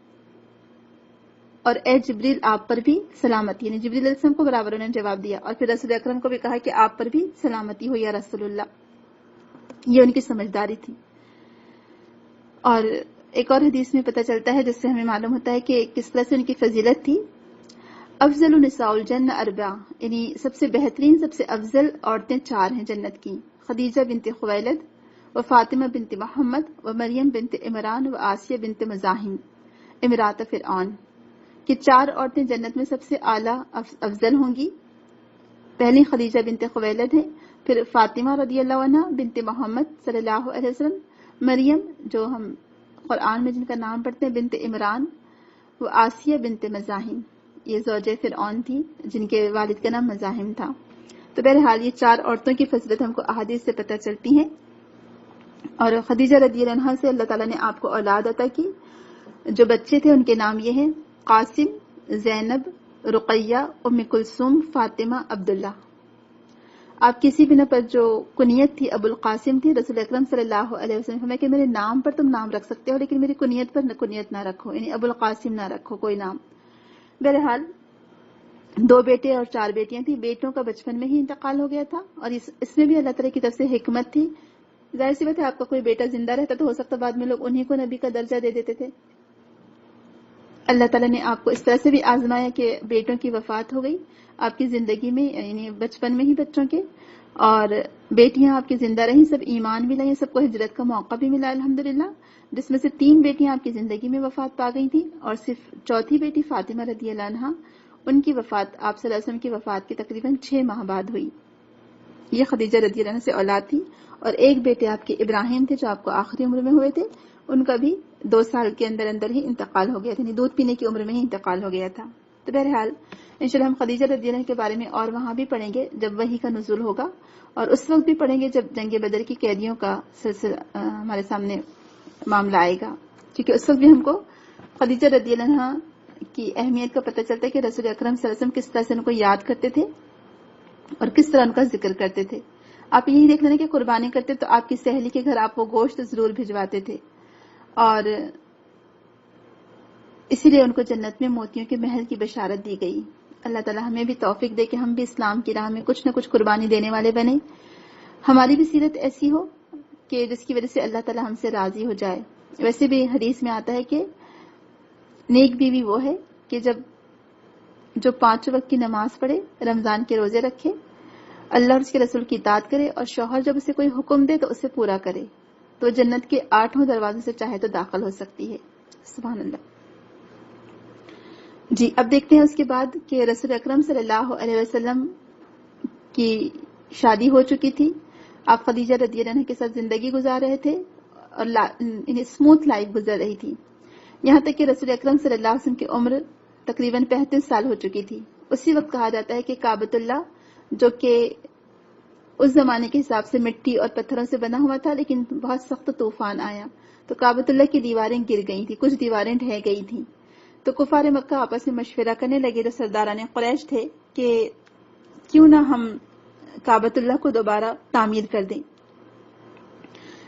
اور اے جبریل آپ پر بھی سلامتی، یعنی جبریل علیہ السلام کو برابر انہوں نے جواب دیا. اور پھر رسول اکرم کو بھی کہا کہ آپ پر بھی سلامتی ہو یا رسول اللہ. یہ ان کی سمجھداری تھی. اور ایک اور حدیث میں پتہ چلتا ہے جس سے ہمیں معلوم ہوتا ہے کہ کس طرح سے ان کی فضیلت تھی. افضل نساء الجنہ اربع، یعنی سب سے بہترین، سب سے افضل عورتیں 4 ہیں جنت کی: خدیجہ بنت خویلد و فاطمہ بنت محمد و مریم بنت عمران و آسیہ بنت مزاحم امرات فرعون. کہ 4 عورتیں جنت میں سب سے اعلیٰ افضل ہوں گی. پہلی خدیجہ بنت خویلد ہیں، پھر فاطمہ رضی اللہ عنہ بنت محمد صلی اللہ علیہ وسلم، مریم جو ہم قرآن میں جن کا نام پڑھتے ہیں بنت عمران، وہ آسیہ بنت مزاحم، یہ زوجہ فرعون تھی جن کے والد کا نام مزاحم تھا. تو بہرحال یہ 4 عورتوں کی فضیلت ہم کو احادیث سے پتہ چلتی ہیں. اور خدیجہ رضی اللہ عنہا سے اللہ تعالیٰ نے آپ کو اولاد عطا کی. جو بچے تھے ان کے نام یہ ہیں: قاسم، زینب، رقیہ، ام کلثوم، فاطمہ، عبداللہ. آپ کسی بنا پر جو کنیت تھی ابو القاسم تھی، رسول اکرم صلی اللہ علیہ وسلم فرمایا کہ میرے نام پر تم نام رکھ سکتے ہو لیکن میری کنیت پر کنیت نہ رکھو، یعنی ابو القاسم نہ رکھو کوئی نام. بہرحال 2 بیٹے اور 4 بیٹیاں تھیں. بیٹوں کا بچپن میں ہی انتقال ہو گیا تھا، اور اس میں بھی اللہ تعالیٰ کی طرف سے حکمت تھی. ظاہر سی بات ہے آپ کا کوئی بیٹا زندہ رہتا تو ہو سکتا بعد میں لوگ انہی کو نبی کا درجہ دے دیتے تھے. اللہ تعالیٰ نے آپ کو اس طرح سے بھی آزمایا کہ بیٹوں کی وفات ہو گئی آپ کی زندگی میں، یعنی بچپن میں ہی بچوں کے، اور بیٹیاں آپ کی زندہ رہیں، سب ایمان بھی لائیں، سب کو ہجرت کا موقع بھی ملا الحمدللہ، جس میں سے 3 بیٹیاں آپ کی زندگی میں وفات پا گئی تھیں، اور صرف 4تھی بیٹی فاطمہ رضی اللہ عنہا، ان کی وفات آپ صلی اللہ علیہ وسلم کی وفات کے تقریباً 6 ماہ بعد ہوئی. یہ خدیجہ رضی اللہ عنہ سے اولاد تھی. اور ایک بیٹے آپ کے ابراہیم تھے جو آپ کو آخری عمر میں ہوئے تھے، ان کا بھی 2 سال کے اندر ہی انتقال ہو گیا تھا، یعنی دودھ پینے کی عمر میں ہی انتقال ہو گیا تھا. تو بہرحال انشاءاللہ ہم خدیجہ رضی اللہ عنہ کے بارے میں اور وہاں بھی پڑھیں گے جب وحی کا نزول ہوگا، اور اس وقت بھی پڑھیں گے جب جنگ بدر کی قیدیوں کا سلسلہ ہمارے سامنے معاملہ آئے گا، کیونکہ اس وقت بھی ہم کو خدیجہ رضی اللہ عنہ کی اہمیت کا پتہ چلتا ہے کہ رسول اکرم صلی اللہ علیہ وسلم کس طرح سے ان کو یاد کرتے تھے اور کس طرح ان کا ذکر کرتے تھے. آپ یہی دیکھ لینا کہ قربانی کرتے تو آپ کی سہیلی کے گھر آپ وہ گوشت ضرور بھجواتے تھے، اور اسی لیے ان کو جنت میں موتیوں کے محل کی بشارت دی گئی۔ اللہ تعالیٰ ہمیں بھی توفیق دے کہ ہم بھی اسلام کی راہ میں کچھ نہ کچھ قربانی دینے والے بنے، ہماری بھی سیرت ایسی ہو کہ جس کی وجہ سے اللہ تعالیٰ ہم سے راضی ہو جائے۔ ویسے بھی حدیث میں آتا ہے کہ نیک بیوی وہ ہے کہ جو 5 وقت کی نماز پڑھے، رمضان کے روزے رکھے، اللہ اور اس کے رسول کی اطاعت کرے، اور شوہر جب اسے کوئی حکم دے تو اسے پورا کرے، تو جنت کے 8 دروازوں سے چاہے تو داخل ہو سکتی ہے۔ سبحان اللہ۔ جی، اب دیکھتے ہیں اس کے بعد کہ رسول اکرم صلی اللہ علیہ وسلم کی شادی ہو چکی تھی، آپ خدیجہ رضی اللہ عنہا کے ساتھ زندگی گزار رہے تھے، اور اسموتھ لائف گزر رہی تھی، یہاں تک کہ رسول اکرم صلی اللہ علیہ وسلم کی عمر تقریباً 35 سال ہو چکی تھی۔ اسی وقت کہا جاتا ہے کہ کعبۃ اللہ، جو کہ اس زمانے کے حساب سے مٹی اور پتھروں سے بنا ہوا تھا، لیکن بہت سخت طوفان آیا تو کعبۃ اللہ کی دیواریں گر گئی تھیں، کچھ دیواریں ڈھہ گئی تھیں، تو کفار مکہ آپس میں مشورہ کرنے لگے، جو سرداران قریش تھے، کہ کیوں نہ ہم کعبۃ اللہ کو دوبارہ تعمیر کر دیں۔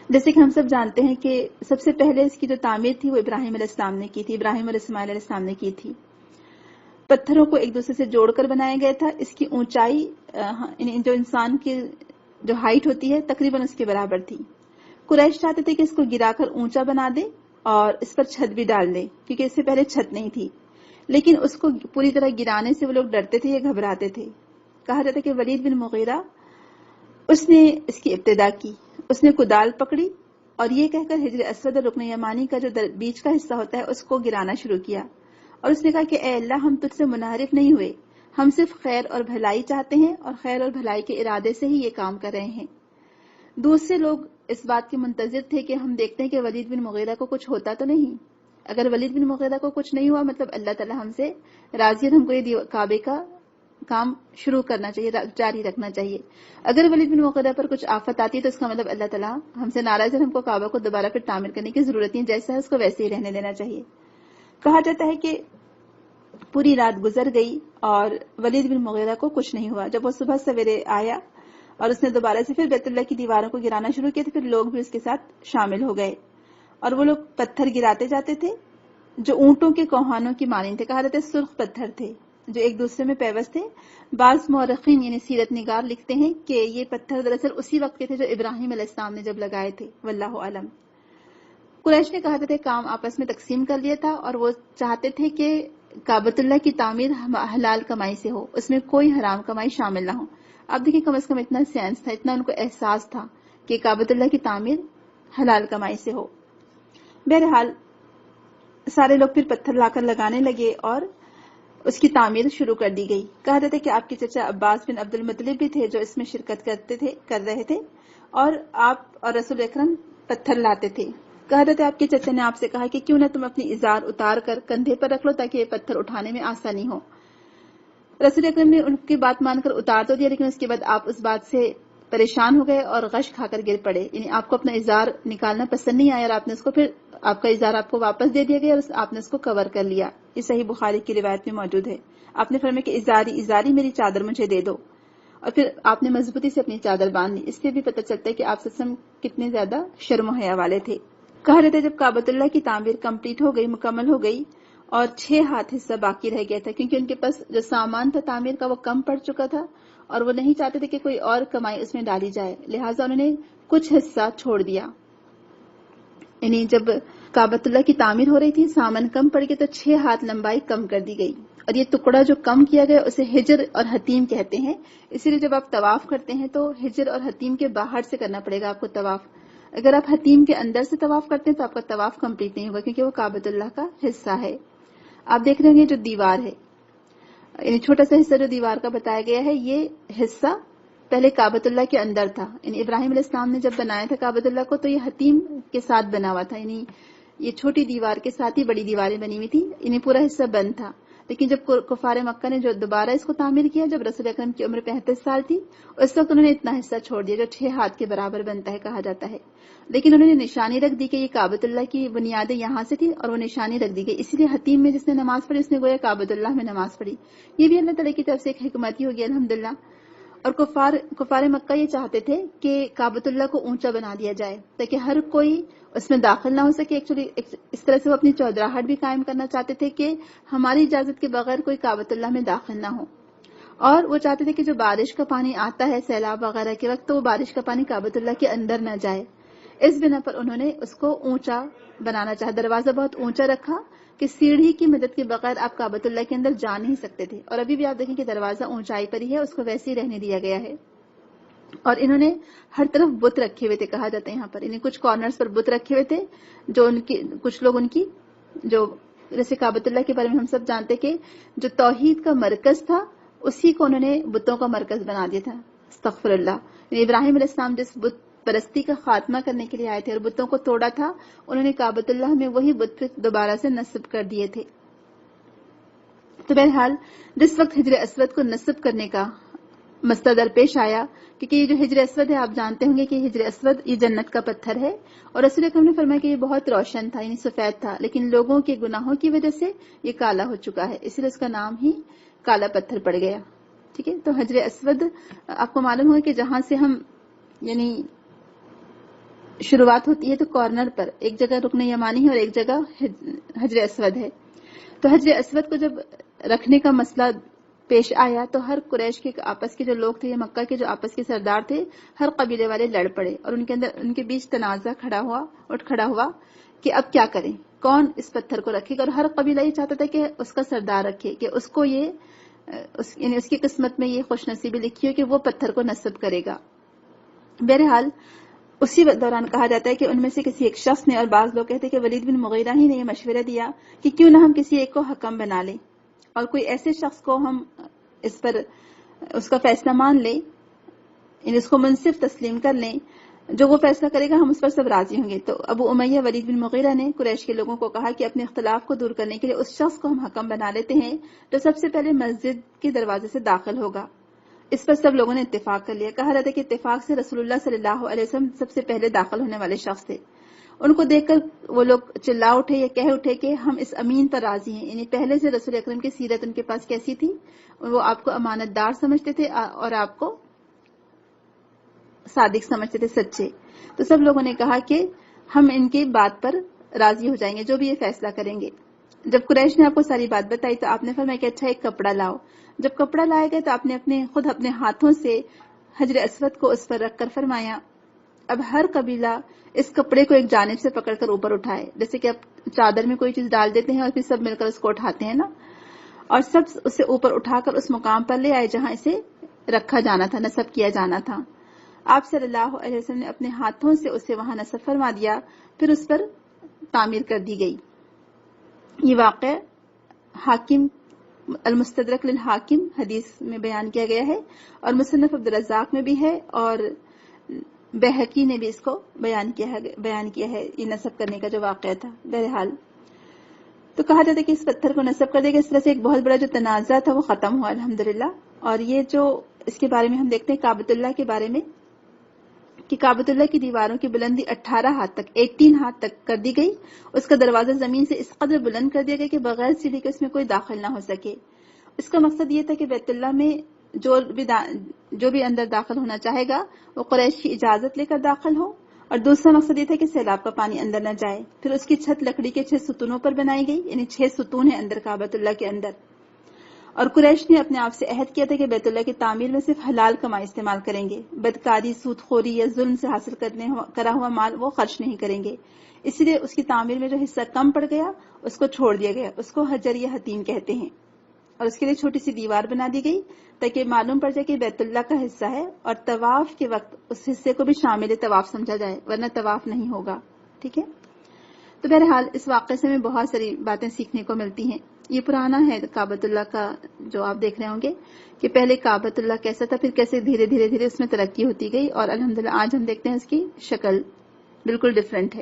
جیسے کہ ہم سب جانتے ہیں کہ سب سے پہلے اس کی جو تعمیر تھی وہ ابراہیم علیہ السلام نے کی تھی، ابراہیم اور اسماعیل علیہ السلام نے کی تھی۔ پتھروں کو ایک دوسرے سے جوڑ کر بنایا گیا تھا، اس کی اونچائی جو انسان کی جو ہائٹ ہوتی ہے تقریباً اس کے برابر تھی۔ قریش چاہتے تھے کہ اس کو گرا کر اونچا بنا دے اور اس پر چھت بھی ڈال دے، کیونکہ اس سے پہلے چھت نہیں تھی، لیکن اس کو پوری طرح گرانے سے وہ لوگ ڈرتے تھے یا گھبراتے تھے۔ کہا جاتا ہے کہ ولید بن مغیرہ اس نے اس کی ابتدا کی، اس نے کدال پکڑی اور یہ کہہ کر حجر اسود اور رکن یمانی کا جو بیچ کا حصہ ہوتا ہے اس کو گرانا شروع کیا، اور اس نے کہا کہ اے اللہ، ہم تجھ سے منحرف نہیں ہوئے، ہم صرف خیر اور بھلائی چاہتے ہیں اور خیر اور بھلائی کے ارادے سے ہی یہ کام کر رہے ہیں۔ دوسرے لوگ اس بات کے منتظر تھے کہ ہم دیکھتے ہیں کہ ولید بن مغیرہ کو کچھ ہوتا تو نہیں، اگر ولید بن مغیرہ کو کچھ نہیں ہوا مطلب اللہ تعالیٰ ہم سے راضی ہے، ہم کو یہ کعبے کا کام شروع کرنا چاہیے، جاری رکھنا چاہیے۔ اگر ولید بن مغیرہ پر کچھ آفت آتی ہے تو اس کا مطلب اللہ تعالیٰ ہم سے ناراض ہے، ہم کو کعبہ کو دوبارہ پھر تعمیر کرنے کی ضرورت نہیں، جیسا ہے اس کو ویسے ہی رہنے دینا چاہیے۔ کہا جاتا ہے کہ پوری رات گزر گئی اور ولید بن مغیرہ کو کچھ نہیں ہوا۔ جب وہ صبح سویرے آیا اور اس نے دوبارہ سے پھر بیت اللہ کی دیواروں کو گرانا شروع کیا تو پھر لوگ بھی اس کے ساتھ شامل ہو گئے، اور وہ لوگ پتھر گراتے جاتے تھے جو اونٹوں کے کوہانوں کی مانند تھے۔ کہا جاتا ہے سرخ پتھر تھے جو ایک دوسرے میں پیوست تھے۔ بعض مورخین یعنی سیرت نگار لکھتے ہیں کہ یہ پتھر دراصل اسی وقت کے تھے جو ابراہیم علیہ السلام نے جب لگائے تھے، واللہ اعلم۔ قریش نے کہا تھا کام آپس میں تقسیم کر لیا تھا، اور وہ چاہتے تھے کہ کعبۃ اللہ کی تعمیر حلال کمائی سے ہو، اس میں کوئی حرام کمائی شامل نہ ہو۔ اب دیکھیں کم از کم اتنا سینس تھا، اتنا ان کو احساس تھا کہ کعبۃ اللہ کی تعمیر حلال کمائی سے ہو۔ بہرحال سارے لوگ پھر پتھر لا کر لگانے لگے اور اس کی تعمیر شروع کر دی گئی۔ کہا جاتا ہے کہ آپ کے چچا عباس بن عبد المطلب بھی تھے جو اس میں شرکت کر رہے تھے، اور آپ اور رسول اکرم پتھر لاتے تھے۔ کہا جاتا ہے آپ کے چچا نے آپ سے کہا کہ کیوں نہ تم اپنی ازار اتار کر کندھے پر رکھ لو تاکہ یہ پتھر اٹھانے میں آسانی ہو۔ رسول اکرم نے ان کی بات مان کر اتار تو دیا، لیکن اس کے بعد آپ اس بات سے پریشان ہو گئے اور غش کھا کر گر پڑے، یعنی آپ کو اپنا ازار نکالنا پسند نہیں آیا، اور آپ نے اس کو پھر آپ کا ازار آپ کو واپس دے دیا گیا اور آپ نے اس کو کور کر لیا۔ یہ صحیح بخاری کی روایت میں موجود ہے۔ آپ نے فرمایا کہ ازاری ازاری، میری چادر مجھے دے دو، اور پھر آپ نے مضبوطی سے اپنی چادر باندھ لی۔ اس سے بھی پتہ چلتا ہے کہ آپ سسم کتنے زیادہ شرم و حیا والے تھے۔ کہا جاتا ہے جب کعبۃ اللہ کی تعمیر کمپلیٹ ہو گئی، مکمل ہو گئی، اور 6 ہاتھ حصہ باقی رہ گیا تھا، کیونکہ ان کے پاس جو سامان تھا تعمیر کا وہ کم پڑ چکا تھا، اور وہ نہیں چاہتے تھے کہ کوئی اور کمائی اس میں ڈالی جائے، لہٰذا انہوں نے کچھ حصہ چھوڑ دیا۔ یعنی جب کعبۃ اللہ کی تعمیر ہو رہی تھی، سامان کم پڑ گیا تو 6 ہاتھ لمبائی کم کر دی گئی، اور یہ ٹکڑا جو کم کیا گیا اسے ہجر اور حتیم کہتے ہیں۔ اسی لیے جب آپ طواف کرتے ہیں تو ہجر اور حتیم کے باہر سے کرنا پڑے گا آپ کو طواف۔ اگر آپ حتیم کے اندر سے طواف کرتے ہیں تو آپ کا طواف کمپلیٹ نہیں ہوگا، کیونکہ وہ کعبۃ اللہ کا حصہ ہے۔ آپ دیکھ رہے ہیں جو دیوار ہے، یعنی چھوٹا سا حصہ جو دیوار کا بتایا گیا ہے، یہ حصہ پہلے کعبۃ اللہ کے اندر تھا، یعنی ابراہیم علیہ السلام نے جب بنایا تھا کعبۃ اللہ کو تو یہ حتیم کے ساتھ بنا ہوا تھا، یعنی یہ چھوٹی دیوار کے ساتھ ہی بڑی دیواریں بنی ہوئی تھی، یعنی پورا حصہ بند تھا۔ لیکن جب کفار مکہ نے جو دوبارہ اس کو تعمیر کیا، جب رسول اکرم کی عمر 35 سال تھی، اس وقت انہوں نے اتنا حصہ چھوڑ دیا جو 6 ہاتھ کے برابر بنتا ہے کہا جاتا ہے، لیکن انہوں نے نشانی رکھ دی کہ یہ کعبۃ اللہ کی بنیادیں یہاں سے تھی، اور وہ نشانی رکھ دی گئی، اسی لیے حتیم میں جس نے نماز پڑھی اس نے گویا کعبۃ اللہ میں نماز پڑھی۔ یہ بھی اللہ تعالیٰ کی طرف سے ایک حکمت ہی ہوگی الحمدللہ۔ اور کفار مکہ یہ چاہتے تھے کہ کعبۃ کو اونچا بنا دیا جائے تاکہ ہر کوئی اس میں داخل نہ ہو سکے. ایکچولی اس طرح سے وہ اپنی چودراہٹ بھی قائم کرنا چاہتے تھے کہ ہماری اجازت کے بغیر کوئی کعبۃ میں داخل نہ ہو. اور وہ چاہتے تھے کہ جو بارش کا پانی آتا ہے سیلاب وغیرہ کے وقت تو وہ بارش کا پانی کعبۃ کے اندر نہ جائے. اس بنا پر انہوں نے اس کو اونچا بنانا چاہا. دروازہ بہت اونچا رکھا کہ سیڑھی کی مدد کے بغیر آپ کعبۃ کے اندر جا نہیں سکتے تھے. اور ابھی بھی آپ دیکھیں کہ دروازہ اونچائی پر ہی ہے, اس کو ویسے ہی رہنے دیا گیا ہے. اور انہوں نے ہر طرف بت رکھے ہوئے تھے, کہا جاتا ہے یہاں پر انہیں کچھ کارنرز پر بت رکھے ہوئے تھے جو ان کی کچھ لوگ ان کی جو جیسے کعبۃ کے بارے میں ہم سب جانتے کہ جو توحید کا مرکز تھا اسی کو انہوں نے بتوں کا مرکز بنا دیا تھا. استغفر اللہ. ابراہیم علیہ السلام جس بت پرستی کا خاتمہ کرنے کے لیے آئے تھے اور بتوں کو توڑا تھا, انہوں نے کعبۃ میں وہی بت پھر دوبارہ سے نصب کر دیے تھے. تو بہرحال جس وقت حجر اسود کو نصب کرنے کا مسئلہ درپیش آیا, کیونکہ یہ جو حجر اسود ہے آپ جانتے ہوں گے کہ حجر اسود یہ جنت کا پتھر ہے اور رسول اکرم نے فرمایا کہ یہ بہت روشن تھا, یعنی سفید تھا, لیکن لوگوں کے گناہوں کی وجہ سے یہ کالا ہو چکا ہے, اس لیے اس کا نام ہی کالا پتھر پڑ گیا. ٹھیک ہے. تو حجر اسود آپ کو معلوم ہوگا کہ جہاں سے ہم یعنی شروعات ہوتی ہے تو کارنر پر ایک جگہ رکن یمانی ہے اور ایک جگہ حجر اسود ہے. تو حجر اسود کو جب رکھنے کا مسئلہ پیش آیا تو ہر قریش کے آپس کے جو لوگ تھے یا مکہ کے جو آپس کے سردار تھے ہر قبیلے والے لڑ پڑے اور ان کے بیچ تنازع کھڑا ہوا کہ اب کیا کریں, کون اس پتھر کو رکھے گا. اور ہر قبیلہ یہ چاہتا تھا کہ اس کا سردار رکھے, کہ اس کو یہ یعنی اس کی قسمت میں یہ خوش نصیبی لکھی ہو کہ وہ پتھر کو نصب کرے گا. بہرحال اسی دوران کہا جاتا ہے کہ ان میں سے کسی ایک شخص نے, اور بعض لوگ کہتے ہیں کہ ولید بن مغیرہ ہی نے یہ مشورہ دیا کہ کیوں نہ ہم کسی ایک کو حکم بنا لیں اور کوئی ایسے شخص کو ہم اس پر اس کا فیصلہ مان لیں, یعنی اس کو منصف تسلیم کر لیں, جو وہ فیصلہ کرے گا ہم اس پر سب راضی ہوں گے. تو ابو امیہ ولید بن مغیرہ نے قریش کے لوگوں کو کہا کہ اپنے اختلاف کو دور کرنے کے لیے اس شخص کو ہم حکم بنا لیتے ہیں جو سب سے پہلے مسجد کے دروازے سے داخل ہوگا. اس پر سب لوگوں نے اتفاق کر لیا. کہا رہتا ہے کہ اتفاق سے رسول اللہ صلی اللہ علیہ وسلم سب سے پہلے داخل ہونے والے شخص تھے. ان کو دیکھ کر وہ لوگ چلا اٹھے یا کہہ اٹھے کہ ہم اس امین پر راضی ہیں. یعنی پہلے سے رسول اکرم کی سیرت ان کے پاس کیسی تھی, وہ آپ کو امانت دار سمجھتے تھے اور آپ کو صادق سمجھتے تھے, سچے. تو سب لوگوں نے کہا کہ ہم ان کی بات پر راضی ہو جائیں گے جو بھی یہ فیصلہ کریں گے. جب قریش نے آپ کو ساری بات بتائی تو آپ نے فرمایا کہ اچھا ایک کپڑا لاؤ. جب کپڑا لائے گئے تو آپ نے خود اپنے ہاتھوں سے حجر اسود کو اس پر رکھ کر فرمایا اب ہر قبیلہ اس کپڑے کو ایک جانب سے پکڑ کر اوپر اٹھائے, جیسے کہ آپ چادر میں کوئی چیز ڈال دیتے ہیں اور پھر سب مل کر اس کو اٹھاتے ہیں نا, اور سب اسے اوپر اٹھا کر اس مقام پر لے آئے جہاں اسے رکھا جانا تھا, نصب کیا جانا تھا. آپ صلی اللہ علیہ وسلم نے اپنے ہاتھوں سے اسے وہاں نصب فرما دیا, پھر اس پر تعمیر کر دی گئی. یہ واقعہ حاکم المستدرک للحاکم حدیث میں بیان کیا گیا ہے اور مصنف عبدالرزاق میں بھی ہے اور بہقی نے بھی اس کو بیان کیا ہے یہ نصب کرنے کا جو واقعہ تھا. بہرحال تو کہا جاتا ہے کہ اس پتھر کو نصب کر دے گا. اس طرح سے ایک بہت بڑا جو تنازع تھا وہ ختم ہوا الحمدللہ. اور یہ جو اس کے بارے میں ہم دیکھتے ہیں کعبۃ اللہ کے بارے میں کہ کعبۃ اللہ کی دیواروں کی بلندی 18 ہاتھ تک 18 ہاتھ تک کر دی گئی. اس کا دروازہ زمین سے اس قدر بلند کر دیا گیا کہ بغیر سیڑھی کے اس میں کوئی داخل نہ ہو سکے. اس کا مقصد یہ تھا کہ بیت اللہ میں جو بھی اندر داخل ہونا چاہے گا وہ قریش کی اجازت لے کر داخل ہو, اور دوسرا مقصد یہ تھا کہ سیلاب کا پانی اندر نہ جائے. پھر اس کی چھت لکڑی کے 6 ستونوں پر بنائی گئی, یعنی 6 ستون ہیں اندر کعبۃ اللہ کے اندر. اور قریش نے اپنے آپ سے عہد کیا تھا کہ بیت اللہ کی تعمیر میں صرف حلال کمائی استعمال کریں گے, بدکاری, سود خوری یا ظلم سے حاصل کرا ہوا مال وہ خرچ نہیں کریں گے. اس لیے اس کی تعمیر میں جو حصہ کم پڑ گیا اس کو چھوڑ دیا گیا, اس کو حجر یا حتیم کہتے ہیں, اور اس کے لیے چھوٹی سی دیوار بنا دی گئی تاکہ معلوم پڑ جائے کہ بیت اللہ کا حصہ ہے اور طواف کے وقت اس حصے کو بھی شامل طواف سمجھا جائے, ورنہ طواف نہیں ہوگا. ٹھیک ہے. تو بہرحال اس واقعے سے ہمیں بہت ساری باتیں سیکھنے کو ملتی ہیں. یہ پرانا ہے کعبۃ اللہ کا جو آپ دیکھ رہے ہوں گے کہ پہلے کعبۃ اللہ کیسا تھا, پھر کیسے دھیرے دھیرے اس میں ترقی ہوتی گئی, اور الحمدللہ آج ہم دیکھتے ہیں اس کی شکل بالکل ڈفرینٹ ہے.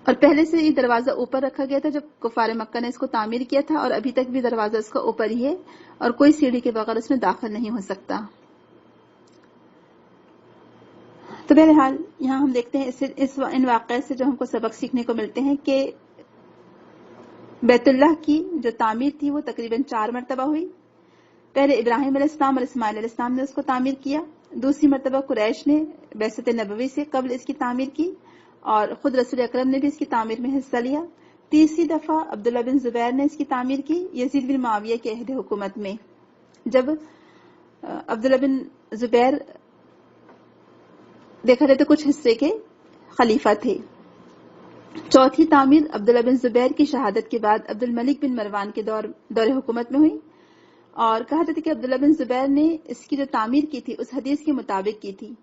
اور پہلے سے یہ دروازہ اوپر رکھا گیا تھا جب کفار مکہ نے اس کو تعمیر کیا تھا, اور ابھی تک بھی دروازہ اس کا اوپر ہی ہے اور کوئی سیڑھی کے بغیر اس میں داخل نہیں ہو سکتا. تو بہرحال یہاں ہم دیکھتے ہیں ان واقعے سے جو ہم کو سبق سیکھنے کو ملتے ہیں کہ بیت اللہ کی جو تعمیر تھی وہ تقریباً 4 مرتبہ ہوئی. پہلے ابراہیم علیہ السلام اور اسماعیل علیہ السلام نے اس کو تعمیر کیا، دوسری مرتبہ قریش نے بعثت نبوی سے قبل اس کی تعمیر کی، اور خود رسول اکرم نے بھی اس کی تعمیر میں حصہ لیا، تیسری دفعہ عبداللہ بن زبیر نے اس کی تعمیر کی یزید بن معاویہ کے عہد حکومت میں، جب عبداللہ بن زبیر دیکھا جائے تو کچھ حصے کے خلیفہ تھے۔ چوتھی تعمیر عبداللہ بن زبیر کی شہادت کے بعد عبد الملک بن مروان کے دور حکومت میں ہوئی، اور کہا جاتا ہے کہ عبداللہ بن زبیر نے اس کی جو تعمیر کی تھی اس حدیث کے مطابق کی تھی،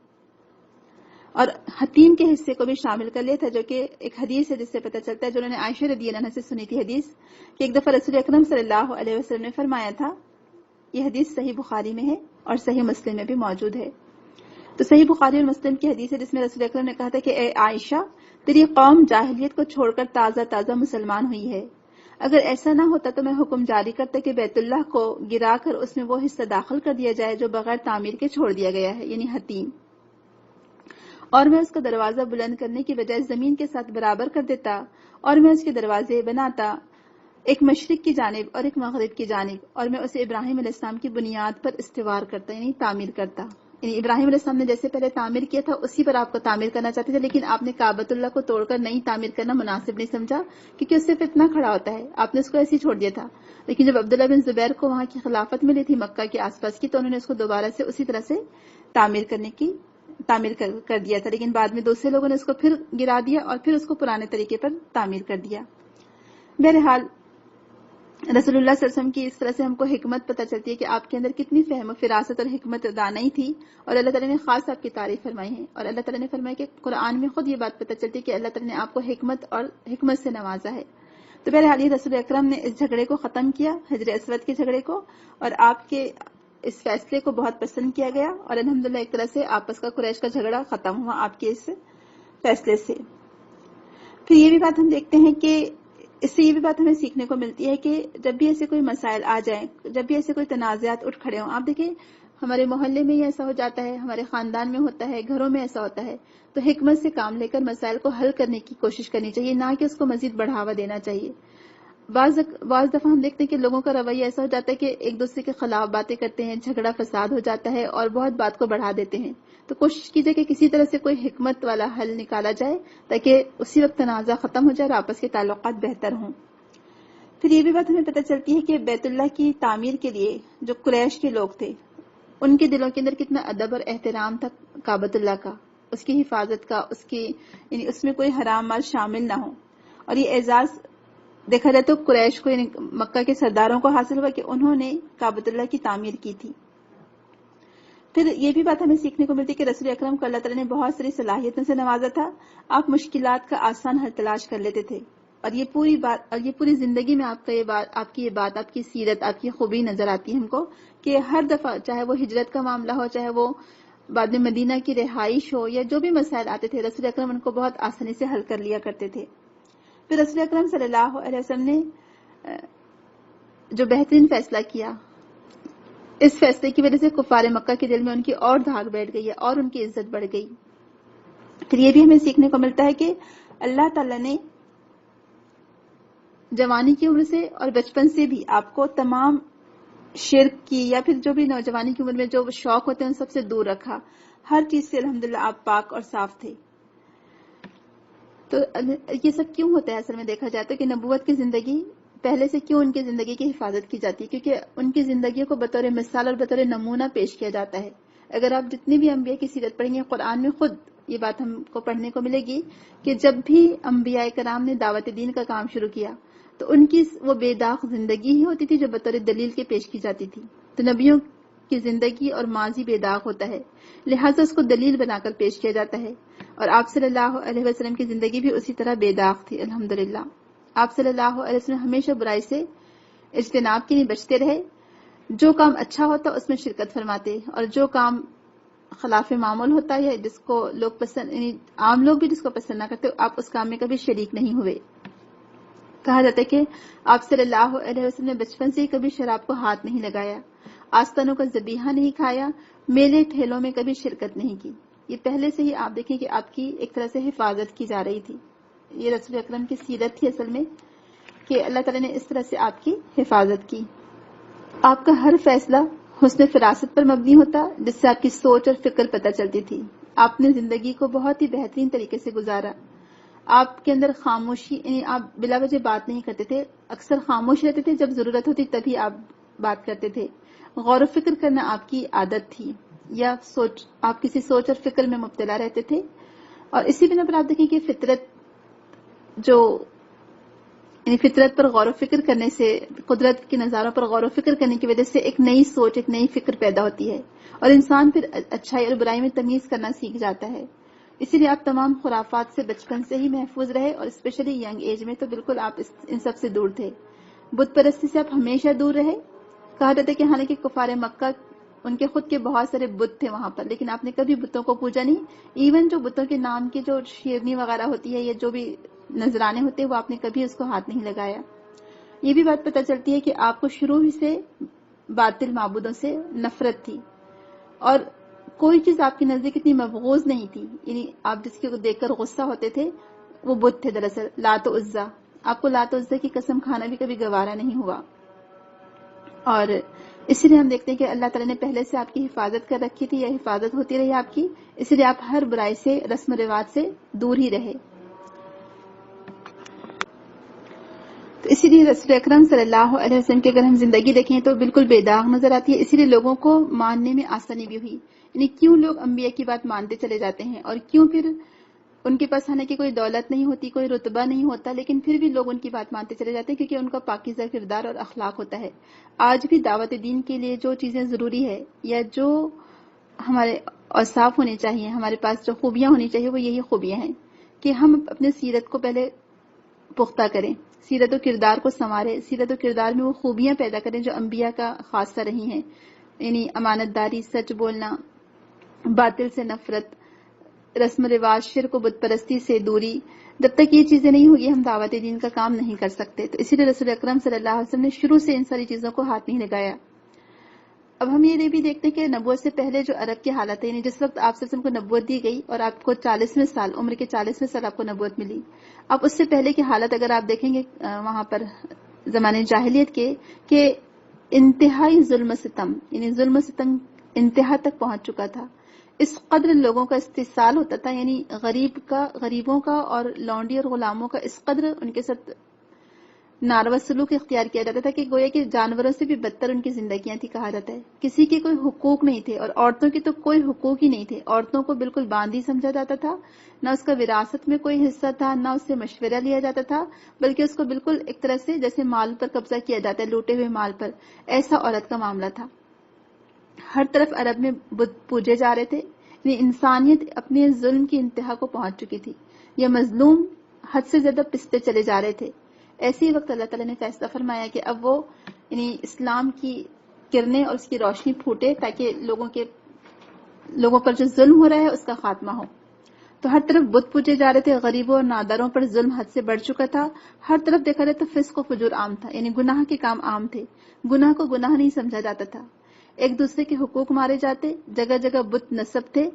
اور حتیم کے حصے کو بھی شامل کر لیا تھا، جو کہ ایک حدیث ہے جس سے پتہ چلتا ہے، جو انہوں نے عائشہ رضی اللہ عنہا سے سنی تھی حدیث، کہ ایک دفعہ رسول اکرم صلی اللہ علیہ وسلم نے فرمایا تھا، یہ حدیث صحیح بخاری میں ہے اور صحیح مسلم میں بھی موجود ہے۔ تو صحیح بخاری اور مسلم کی حدیث ہے جس میں رسول اکرم نے کہا تھا کہ اے عائشہ، تیری قوم جاہلیت کو چھوڑ کر تازہ مسلمان ہوئی ہے، اگر ایسا نہ ہوتا تو میں حکم جاری کرتا کہ بیت اللہ کو گرا کر اس میں وہ حصہ داخل کر دیا جائے جو بغیر تعمیر کے چھوڑ دیا گیا ہے، یعنی حتیم، اور میں اس کا دروازہ بلند کرنے کی بجائے زمین کے ساتھ برابر کر دیتا، اور میں اس کے دروازے بناتا، ایک مشرق کی جانب اور ایک مغرب کی جانب، اور میں اسے ابراہیم علیہ السلام کی بنیاد پر استوار کرتا، یعنی تعمیر کرتا، یعنی ابراہیم علیہ السلام نے جیسے پہلے تعمیر کیا تھا اسی پر آپ کو تعمیر کرنا چاہتے تھے، لیکن آپ نے کعبۃ اللہ کو توڑ کر نئی تعمیر کرنا مناسب نہیں سمجھا، کیونکہ اس سے فتنہ کھڑا ہوتا ہے، آپ نے اس کو ایسے ہی چھوڑ دیا تھا۔ لیکن جب عبداللہ بن زبیر کو وہاں کی خلافت ملی تھی مکہ کے آس پاس کی، تو انہوں نے اس کو دوبارہ سے اسی طرح سے تعمیر کر دیا تھا، لیکن بعد میں دوسرے لوگوں نے اس کو پھر گرا دیا اور پھر اس کو پرانے طریقے پر تعمیر کر دیا۔ بہرحال رسول اللہ صلی اللہ علیہ وسلم کی اس طرح سے ہم کو حکمت پتہ چلتی ہے کہ آپ کے اندر کتنی فہم و فراست اور حکمت دانائی تھی، اور اللہ تعالیٰ نے خاص آپ کی تعریف فرمائی ہے، اور اللہ تعالیٰ نے فرمایا کہ قرآن میں خود یہ بات پتہ چلتی ہے کہ اللہ تعالیٰ نے آپ کو حکمت سے نوازا ہے۔ تو بہرحال یہ رسول اکرم نے اس جھگڑے کو ختم کیا، حجر اسود کے جھگڑے کو، اور آپ کے اس فیصلے کو بہت پسند کیا گیا، اور الحمدللہ ایک طرح سے آپس کا قریش کا جھگڑا ختم ہوا آپ کے اس فیصلے سے۔ پھر یہ بھی بات ہم دیکھتے ہیں کہ اس سے یہ بھی بات ہمیں سیکھنے کو ملتی ہے کہ جب بھی ایسے کوئی مسائل آ جائیں، جب بھی ایسے کوئی تنازعات اٹھ کھڑے ہوں، آپ دیکھیں ہمارے محلے میں ہی ایسا ہو جاتا ہے، ہمارے خاندان میں ہوتا ہے، گھروں میں ایسا ہوتا ہے، تو حکمت سے کام لے کر مسائل کو حل کرنے کی کوشش کرنی چاہیے، نہ کہ اس کو مزید بڑھاوا دینا چاہیے۔ بعض دفعہ ہم دیکھتے ہیں کہ لوگوں کا رویہ ایسا ہو جاتا ہے کہ ایک دوسرے کے خلاف باتیں کرتے ہیں، جھگڑا فساد ہو جاتا ہے اور بہت بات کو بڑھا دیتے ہیں۔ تو کوشش کیجیے کہ کسی طرح سے کوئی حکمت والا حل نکالا جائے تاکہ اسی وقت تنازع ختم ہو جائے اور آپس کے تعلقات بہتر ہوں۔ پھر یہ بھی بات ہمیں پتہ چلتی ہے کہ بیت اللہ کی تعمیر کے لیے جو قریش کے لوگ تھے ان کے دلوں کے اندر کتنا ادب اور احترام تھا کعبۃ اللہ کا، اس کی حفاظت کا، یعنی اس میں کوئی حرام مال شامل نہ ہو، اور یہ اعزاز دیکھا جائے تو قریش کو، یعنی مکہ کے سرداروں کو حاصل ہوا کہ انہوں نے کعبۃ اللہ کی تعمیر کی تھی۔ پھر یہ بھی بات ہمیں سیکھنے کو ملتی ہے کہ رسول اکرم کو اللہ تعالیٰ نے بہت ساری صلاحیتوں سے نوازا تھا، آپ مشکلات کا آسان حل تلاش کر لیتے تھے، اور یہ پوری زندگی میں آپ کی یہ بات، آپ کی سیرت، آپ کی خوبی نظر آتی ہے ہم کو، کہ ہر دفعہ چاہے وہ ہجرت کا معاملہ ہو، چاہے وہ بعد میں مدینہ کی رہائش ہو، یا جو بھی مسائل آتے تھے رسول اکرم ان کو بہت آسانی سے حل کر لیا کرتے تھے۔ پھر رسول اکرم صلی اللہ علیہ وسلم نے جو بہترین فیصلہ کیا، اس فیصلے کی وجہ سے کفار مکہ کے دل میں ان کی اور دھاگ بیٹھ گئی ہے اور ان کی عزت بڑھ گئی۔ پھر یہ بھی ہمیں سیکھنے کو ملتا ہے کہ اللہ تعالیٰ نے جوانی کی عمر سے اور بچپن سے بھی آپ کو تمام شرک کی یا پھر جو بھی نوجوانی کی عمر میں جو شوق ہوتے ہیں ان سب سے دور رکھا، ہر چیز سے الحمدللہ آپ پاک اور صاف تھے۔ تو یہ سب کیوں ہوتا ہے اصل میں دیکھا جائے تو کہ نبوت کی زندگی پہلے سے کیوں ان کی زندگی کی حفاظت کی جاتی ہے، کیونکہ ان کی زندگیوں کو بطور مثال اور بطور نمونہ پیش کیا جاتا ہے۔ اگر آپ جتنی بھی انبیاء کی سیرت پڑھیں گے، قرآن میں خود یہ بات ہم کو پڑھنے کو ملے گی کہ جب بھی انبیاء کرام نے دعوت دین کا کام شروع کیا تو ان کی وہ بے داغ زندگی ہی ہوتی تھی جو بطور دلیل کے پیش کی جاتی تھی۔ تو نبیوں کی زندگی اور ماضی بے داغ ہوتا ہے، لہٰذا اس کو دلیل بنا کر پیش کیا جاتا ہے، اور آپ صلی اللہ علیہ وسلم کی زندگی بھی اسی طرح بے داغ تھی الحمدللہ۔ آپ صلی اللہ علیہ وسلم ہمیشہ برائی سے اجتناب کے لیے بچتے رہے، جو کام اچھا ہوتا اس میں شرکت فرماتے، اور جو کام خلاف معمول ہوتا ہے جس کو لوگ پسند، یعنی عام لوگ بھی جس کو پسند نہ کرتے، آپ اس کام میں کبھی شریک نہیں ہوئے۔ کہا جاتا ہے کہ آپ صلی اللہ علیہ وسلم نے بچپن سے ہی کبھی شراب کو ہاتھ نہیں لگایا، آستانوں کا ذبیحہ نہیں کھایا، میلے ٹھیلوں میں کبھی شرکت نہیں کی۔ یہ پہلے سے ہی آپ دیکھیں کہ آپ کی ایک طرح سے حفاظت کی جا رہی تھی۔ یہ رسول اکرم کی سیرت تھی اصل میں، کہ اللہ تعالیٰ نے اس طرح سے آپ کی حفاظت کی۔ آپ کا ہر فیصلہ حسن فراست پر مبنی ہوتا جس سے آپ کی سوچ اور فکر پتہ چلتی تھی. آپ نے زندگی کو بہت ہی بہترین طریقے سے گزارا. آپ کے اندر خاموشی، یعنی آپ بلا وجہ بات نہیں کرتے تھے، اکثر خاموش رہتے تھے، جب ضرورت ہوتی تبھی آپ بات کرتے تھے. غور و فکر کرنا آپ کی عادت تھی، یا آپ کسی سوچ اور فکر میں مبتلا رہتے تھے. اور اسی بنا پر آپ دیکھیں کہ فطرت پر غور و فکر کرنے سے، قدرت کے نظاروں پر غور و فکر کرنے کی وجہ سے ایک نئی سوچ، ایک نئی فکر پیدا ہوتی ہے، اور انسان پھر اچھائی اور برائی میں تمیز کرنا سیکھ جاتا ہے. اسی لیے آپ تمام خرافات سے بچپن سے ہی محفوظ رہے، اور اسپیشلی ینگ ایج میں تو بالکل آپ ان سب سے دور تھے. بت پرستی سے آپ ہمیشہ دور رہے. کہا جاتا ہے کہ حالانکہ کفار مکہ ان کے خود کے بہت سارے بت تھے وہاں پر، لیکن آپ نے کبھی بتوں کو پوجا نہیں. ایون جو بتوں کے نام کی جو شیرنی وغیرہ ہوتی ہے یا جو بھی نذرانے ہوتے ہیں، وہ آپ نے کبھی اس کو ہاتھ نہیں لگایا. یہ بھی بات پتہ چلتی ہے کہ آپ کو شروع ہی سے باطل معبودوں سے نفرت تھی، اور کوئی چیز آپ کے نزدیک اتنی مبغوض نہیں تھی. یعنی آپ جس کو دیکھ کر غصہ ہوتے تھے وہ بت تھے دراصل، لات و عزا. آپ کو لات و عزا کی قسم کھانا بھی کبھی گوارا نہیں ہوا. اور اسی لیے ہم دیکھتے ہیں کہ اللہ تعالیٰ نے پہلے سے آپ کی حفاظت کر رکھی تھی، یا حفاظت ہوتی رہی آپ کی. اسی لیے آپ ہر برائی سے، رسم و رواج سے دور ہی رہے. تو اسی لیے رسول اکرم صلی اللہ علیہ وسلم کی اگر ہم زندگی دیکھیں تو بالکل بے داغ نظر آتی ہے. اسی لیے لوگوں کو ماننے میں آسانی بھی ہوئی. یعنی کیوں لوگ انبیاء کی بات مانتے چلے جاتے ہیں، اور کیوں پھر ان کے پاس حالانکہ کوئی دولت نہیں ہوتی، کوئی رتبہ نہیں ہوتا، لیکن پھر بھی لوگ ان کی بات مانتے چلے جاتے ہیں کیونکہ ان کا پاکیزہ کردار اور اخلاق ہوتا ہے. آج بھی دعوت دین کے لیے جو چیزیں ضروری ہے، یا جو ہمارے اوصاف ہونے چاہیے، ہمارے پاس جو خوبیاں ہونی چاہیے، وہ یہی خوبیاں ہیں کہ ہم اپنے سیرت کو پہلے پختہ کریں، سیرت و کردار کو سنواریں، سیرت و کردار میں وہ خوبیاں پیدا کریں جو انبیاء کا خاصہ رہی ہیں. یعنی امانت داری، سچ بولنا، باطل سے نفرت، رسم و رواج، شرک و بت پرستی سے دوری. جب تک یہ چیزیں نہیں ہوگی ہم دعوت دین کا کام نہیں کر سکتے. تو اسی لیے رسول اکرم صلی اللہ علیہ وسلم نے شروع سے ان ساری چیزوں کو ہاتھ نہیں لگایا. اب ہم یہ بھی دیکھتے ہیں کہ نبوت سے پہلے جو عرب کی حالت ہے، یعنی جس وقت آپ سے کو نبوت دی گئی اور آپ کو 40ویں سال، عمر کے 40ویں سال آپ کو نبوت ملی، اب اس سے پہلے کی حالت اگر آپ دیکھیں گے وہاں پر زمانے جاہلیت کے، کہ انتہائی ظلم و ستم، یعنی ظلم و ستم انتہا تک پہنچ چکا تھا. اس قدر لوگوں کا استحصال ہوتا تھا، یعنی غریبوں کا اور لونڈی اور غلاموں کا اس قدر ان کے ساتھ ناروا سلوک اختیار کیا جاتا تھا کہ گویا کہ جانوروں سے بھی بدتر ان کی زندگیاں تھی. کہا جاتا ہے کسی کے کوئی حقوق نہیں تھے، اور عورتوں کے تو کوئی حقوق ہی نہیں تھے. عورتوں کو بالکل باندھی سمجھا جاتا تھا، نہ اس کا وراثت میں کوئی حصہ تھا، نہ اس سے مشورہ لیا جاتا تھا، بلکہ اس کو بالکل ایک طرح سے جیسے مال پر قبضہ کیا جاتا ہے، لوٹے ہوئے مال پر، ایسا عورت کا معاملہ تھا. ہر طرف عرب میں بت پوجے جا رہے تھے. یعنی انسانیت اپنے ظلم کی انتہا کو پہنچ چکی تھی، یا مظلوم حد سے زیادہ پستے چلے جا رہے تھے. ایسے ہی وقت اللہ تعالیٰ نے فیصلہ فرمایا کہ اب وہ یعنی اسلام کی کرنیں اور اس کی روشنی پھوٹے، تاکہ لوگوں پر جو ظلم ہو رہا ہے اس کا خاتمہ ہو. تو ہر طرف بت پوجے جا رہے تھے، غریبوں اور ناداروں پر ظلم حد سے بڑھ چکا تھا. ہر طرف دیکھا جائے تو فسق و فجور عام تھا، یعنی گناہ کے کام عام تھے. گناہ کو گناہ نہیں سمجھا جاتا تھا. ایک دوسرے کے حقوق مارے جاتے، جگہ جگہ بت نصب تھے.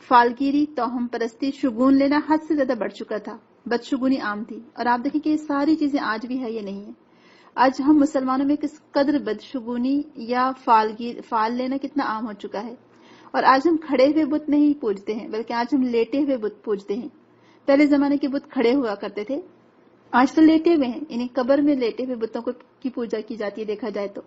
فالگیری، توہم پرستی، شگون لینا حد سے زیادہ بڑھ چکا تھا. بدشگونی عام تھی. اور آپ دیکھیں کہ یہ ساری چیزیں آج بھی ہے یا نہیں ہے. آج ہم مسلمانوں میں کس قدر بدشگونی یا فال لینا کتنا عام ہو چکا ہے. اور آج ہم کھڑے ہوئے بت نہیں پوجتے ہیں، بلکہ آج ہم لیٹے ہوئے بت پوجتے ہیں. پہلے زمانے کے بت کھڑے ہوا کرتے تھے، آج تو لیٹے ہوئے ہیں. یعنی قبر میں لیٹے ہوئے بتوں کی پوجا کی جاتی ہے. دیکھا جائے تو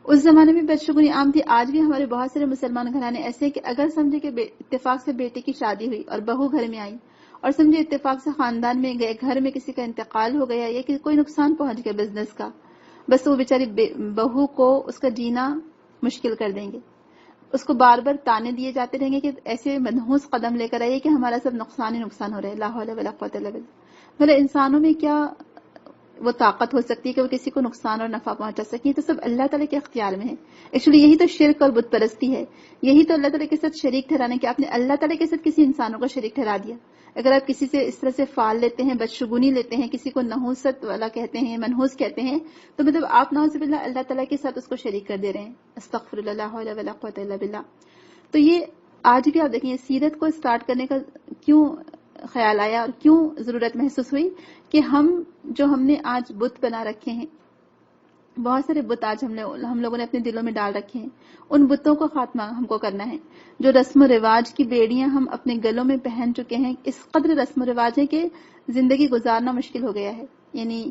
اس زمانے میں بدشگونی عام تھی. آج بھی ہمارے بہت سارے مسلمان گھرانے ایسے ہیں کہ اگر سمجھے کہ اتفاق سے بیٹے کی شادی ہوئی اور بہو گھر میں آئی، اور سمجھے اتفاق سے خاندان میں گئے، گھر میں کسی کا انتقال ہو گیا یا کہ کوئی نقصان پہنچ گیا بزنس کا، بس وہ بیچاری بہو کو اس کا جینا مشکل کر دیں گے. اس کو بار بار تانے دیے جاتے رہیں گے کہ ایسے منحوس قدم لے کر آئیے کہ ہمارا سب نقصان ہی نقصان ہو رہا ہے. لا حول ولا قوت الا باللہ. مطلب انسانوں میں کیا وہ طاقت ہو سکتی ہے کہ وہ کسی کو نقصان اور نفع پہنچا سکیں؟ تو سب اللہ تعالیٰ کے اختیار میں ہے. ایکچولی یہی تو شرک اور بت پرستی ہے. یہی تو اللہ تعالیٰ کے ساتھ شریک ٹھہرانے کہ آپ نے اللہ تعالیٰ کے ساتھ کسی انسانوں کو شریک ٹھہرا دیا. اگر آپ کسی سے اس طرح سے فال لیتے ہیں، بدشگونی لیتے ہیں، کسی کو نحوست والا کہتے ہیں، منحوس کہتے ہیں، تو مطلب آپ نعوذ باللہ اللہ تعالیٰ کے ساتھ اس کو شریک کر دے رہے ہیں. استغفر اللہ، لا حول ولا قوت الا باللہ. تو یہ آج بھی آپ دیکھیں سیرت کو اسٹارٹ کرنے کا کیوں خیال آیا اور کیوں ضرورت محسوس ہوئی کہ ہم نے آج بت بنا رکھے ہیں، بہت سارے بت آج ہم لوگوں نے اپنے دلوں میں ڈال رکھے ہیں، ان بتوں کو خاتمہ ہم کو کرنا ہے۔ جو رسم و رواج کی بیڑیاں ہم اپنے گلوں میں پہن چکے ہیں، اس قدر رسم و رواج ہے کہ زندگی گزارنا مشکل ہو گیا ہے۔ یعنی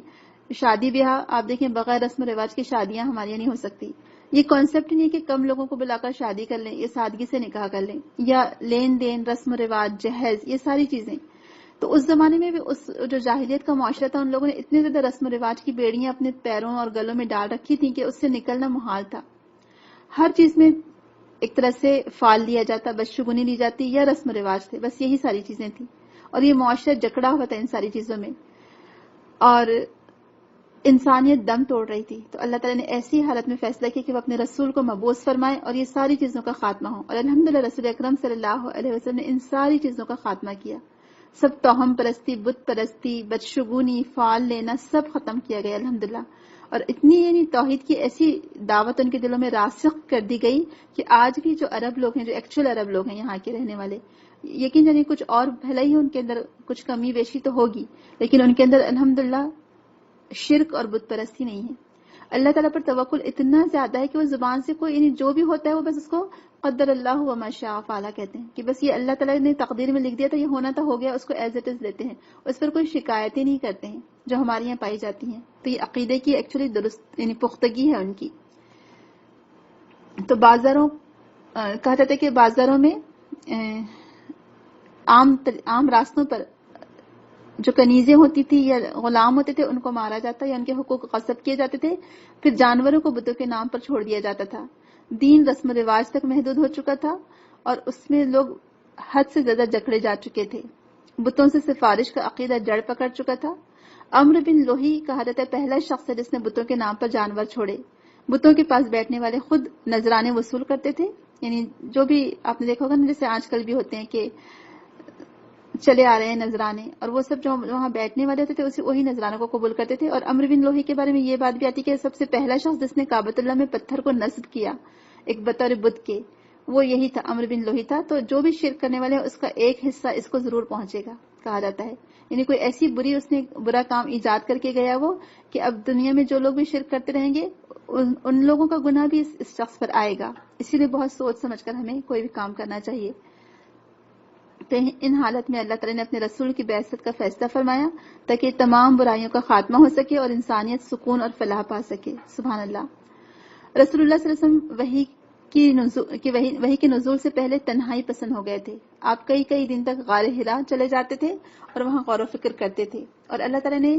شادی بیاہ آپ دیکھیں، بغیر رسم و رواج کی شادیاں ہماری نہیں ہو سکتی۔ یہ کانسیپٹ نہیں ہے کہ کم لوگوں کو بلا کر شادی کر لیں، یہ سادگی سے نکاح کر لیں، یا لین دین، رسم و رواج، جہیز، یہ ساری چیزیں۔ تو اس زمانے میں بھی اس جو جاہلیت کا معاشرہ تھا، ان لوگوں نے اتنے زیادہ رسم و رواج کی بیڑیاں اپنے پیروں اور گلوں میں ڈال رکھی تھیں کہ اس سے نکلنا محال تھا۔ ہر چیز میں ایک طرح سے فال لیا جاتا، بدشگونی لی جاتی، یا رسم و رواج تھے، بس یہی ساری چیزیں تھیں، اور یہ معاشرہ جکڑا ہوا تھا ان ساری چیزوں میں، اور انسانیت دم توڑ رہی تھی۔ تو اللہ تعالیٰ نے ایسی حالت میں فیصلہ کیا کہ وہ اپنے رسول کو مبعوث فرمائے اور یہ ساری چیزوں کا خاتمہ ہو، اور الحمدللہ رسول اکرم صلی اللہ علیہ وسلم نے ان ساری چیزوں کا خاتمہ کیا۔ سب توہم پرستی، بت پرستی، بدشگونی، فال لینا، سب ختم کیا گیا الحمدللہ۔ اور اتنی یعنی توحید کی ایسی دعوت ان کے دلوں میں راسخ کر دی گئی کہ آج بھی جو عرب لوگ ہیں، جو ایکچوئل عرب لوگ ہیں یہاں کے رہنے والے، یقین جانیے کچھ اور بھلا ہی ان کے اندر کچھ کمی بیشی تو ہوگی، لیکن ان کے اندر الحمدللہ شرک اور بت پرستی نہیں ہے۔ اللہ تعالیٰ پر توکل اتنا زیادہ ہے کہ وہ زبان سے کوئی یعنی جو بھی ہوتا ہے وہ بس اس کو قدر اللہ وما شاء فعل کہتے ہیں، کہ بس یہ اللہ تعالیٰ نے تقدیر میں لکھ دیا تھا، یہ ہونا تھا، ہو گیا، اس کو ایز اٹ از لیتے ہیں، اس پر کوئی شکایتیں نہیں کرتے ہیں جو ہمارے یہاں پائی جاتی ہیں۔ تو یہ عقیدے کی ایکچولی درست یعنی پختگی ہے ان کی۔ تو بازاروں کہا جاتا ہے کہ بازاروں میں عام راستوں پر جو کنیزیں ہوتی تھی یا غلام ہوتے تھے ان کو مارا جاتا یا ان کے حقوق غصب کیے جاتے تھے، پھر جانوروں کو بتوں کے نام پر چھوڑ دیا جاتا تھا۔ دین رسم و رواج تک محدود ہو چکا تھا اور اس میں لوگ حد سے زیادہ جکڑے جا چکے تھے۔ بتوں سے سفارش کا عقیدہ جڑ پکڑ چکا تھا۔ عمرو بن لوہی کہا جاتا ہے پہلا شخص ہے جس نے بتوں کے نام پر جانور چھوڑے۔ بتوں کے پاس بیٹھنے والے خود نذرانے وصول کرتے تھے، یعنی جو بھی آپ نے دیکھا ہوگا نا، جیسے آج کل بھی ہوتے ہیں کہ چلے آ رہے ہیں نذرانے، اور وہ سب جو وہاں بیٹھنے والے ہوتے تھے وہی نذرانوں کو قبول کرتے تھے۔ اور عمرو بن لوہی کے بارے میں یہ بات بھی آتی کہ سب سے پہلا شخص جس نے کعبۃ اللہ میں پتھر کو نصب کیا ایک بطور بت کے، وہ یہی تھا، عمرو بن لوہی تھا۔ تو جو بھی شرک کرنے والے ہیں اس کا ایک حصہ اس کو ضرور پہنچے گا، کہا جاتا ہے۔ یعنی کوئی ایسی اس نے برا کام ایجاد کر کے گیا وہ کہ اب دنیا میں جو لوگ بھی شرک کرتے رہیں گے ان لوگوں کا گناہ بھی اس شخص پر آئے گا۔ اسی لیے بہت سوچ سمجھ کر ہمیں کوئی بھی کام کرنا چاہیے۔ تو ان حالت میں اللہ تعالیٰ نے اپنے رسول کی بعثت کا فیصلہ فرمایا تاکہ تمام برائیوں کا خاتمہ ہو سکے اور انسانیت سکون اور فلاح پا سکے۔ سبحان اللہ۔ رسول اللہ صلی اللہ علیہ وسلم وحی کے نزول سے پہلے تنہائی پسند ہو گئے تھے۔ آپ کئی دن تک غار حرا چلے جاتے تھے اور وہاں غور و فکر کرتے تھے، اور اللہ تعالیٰ نے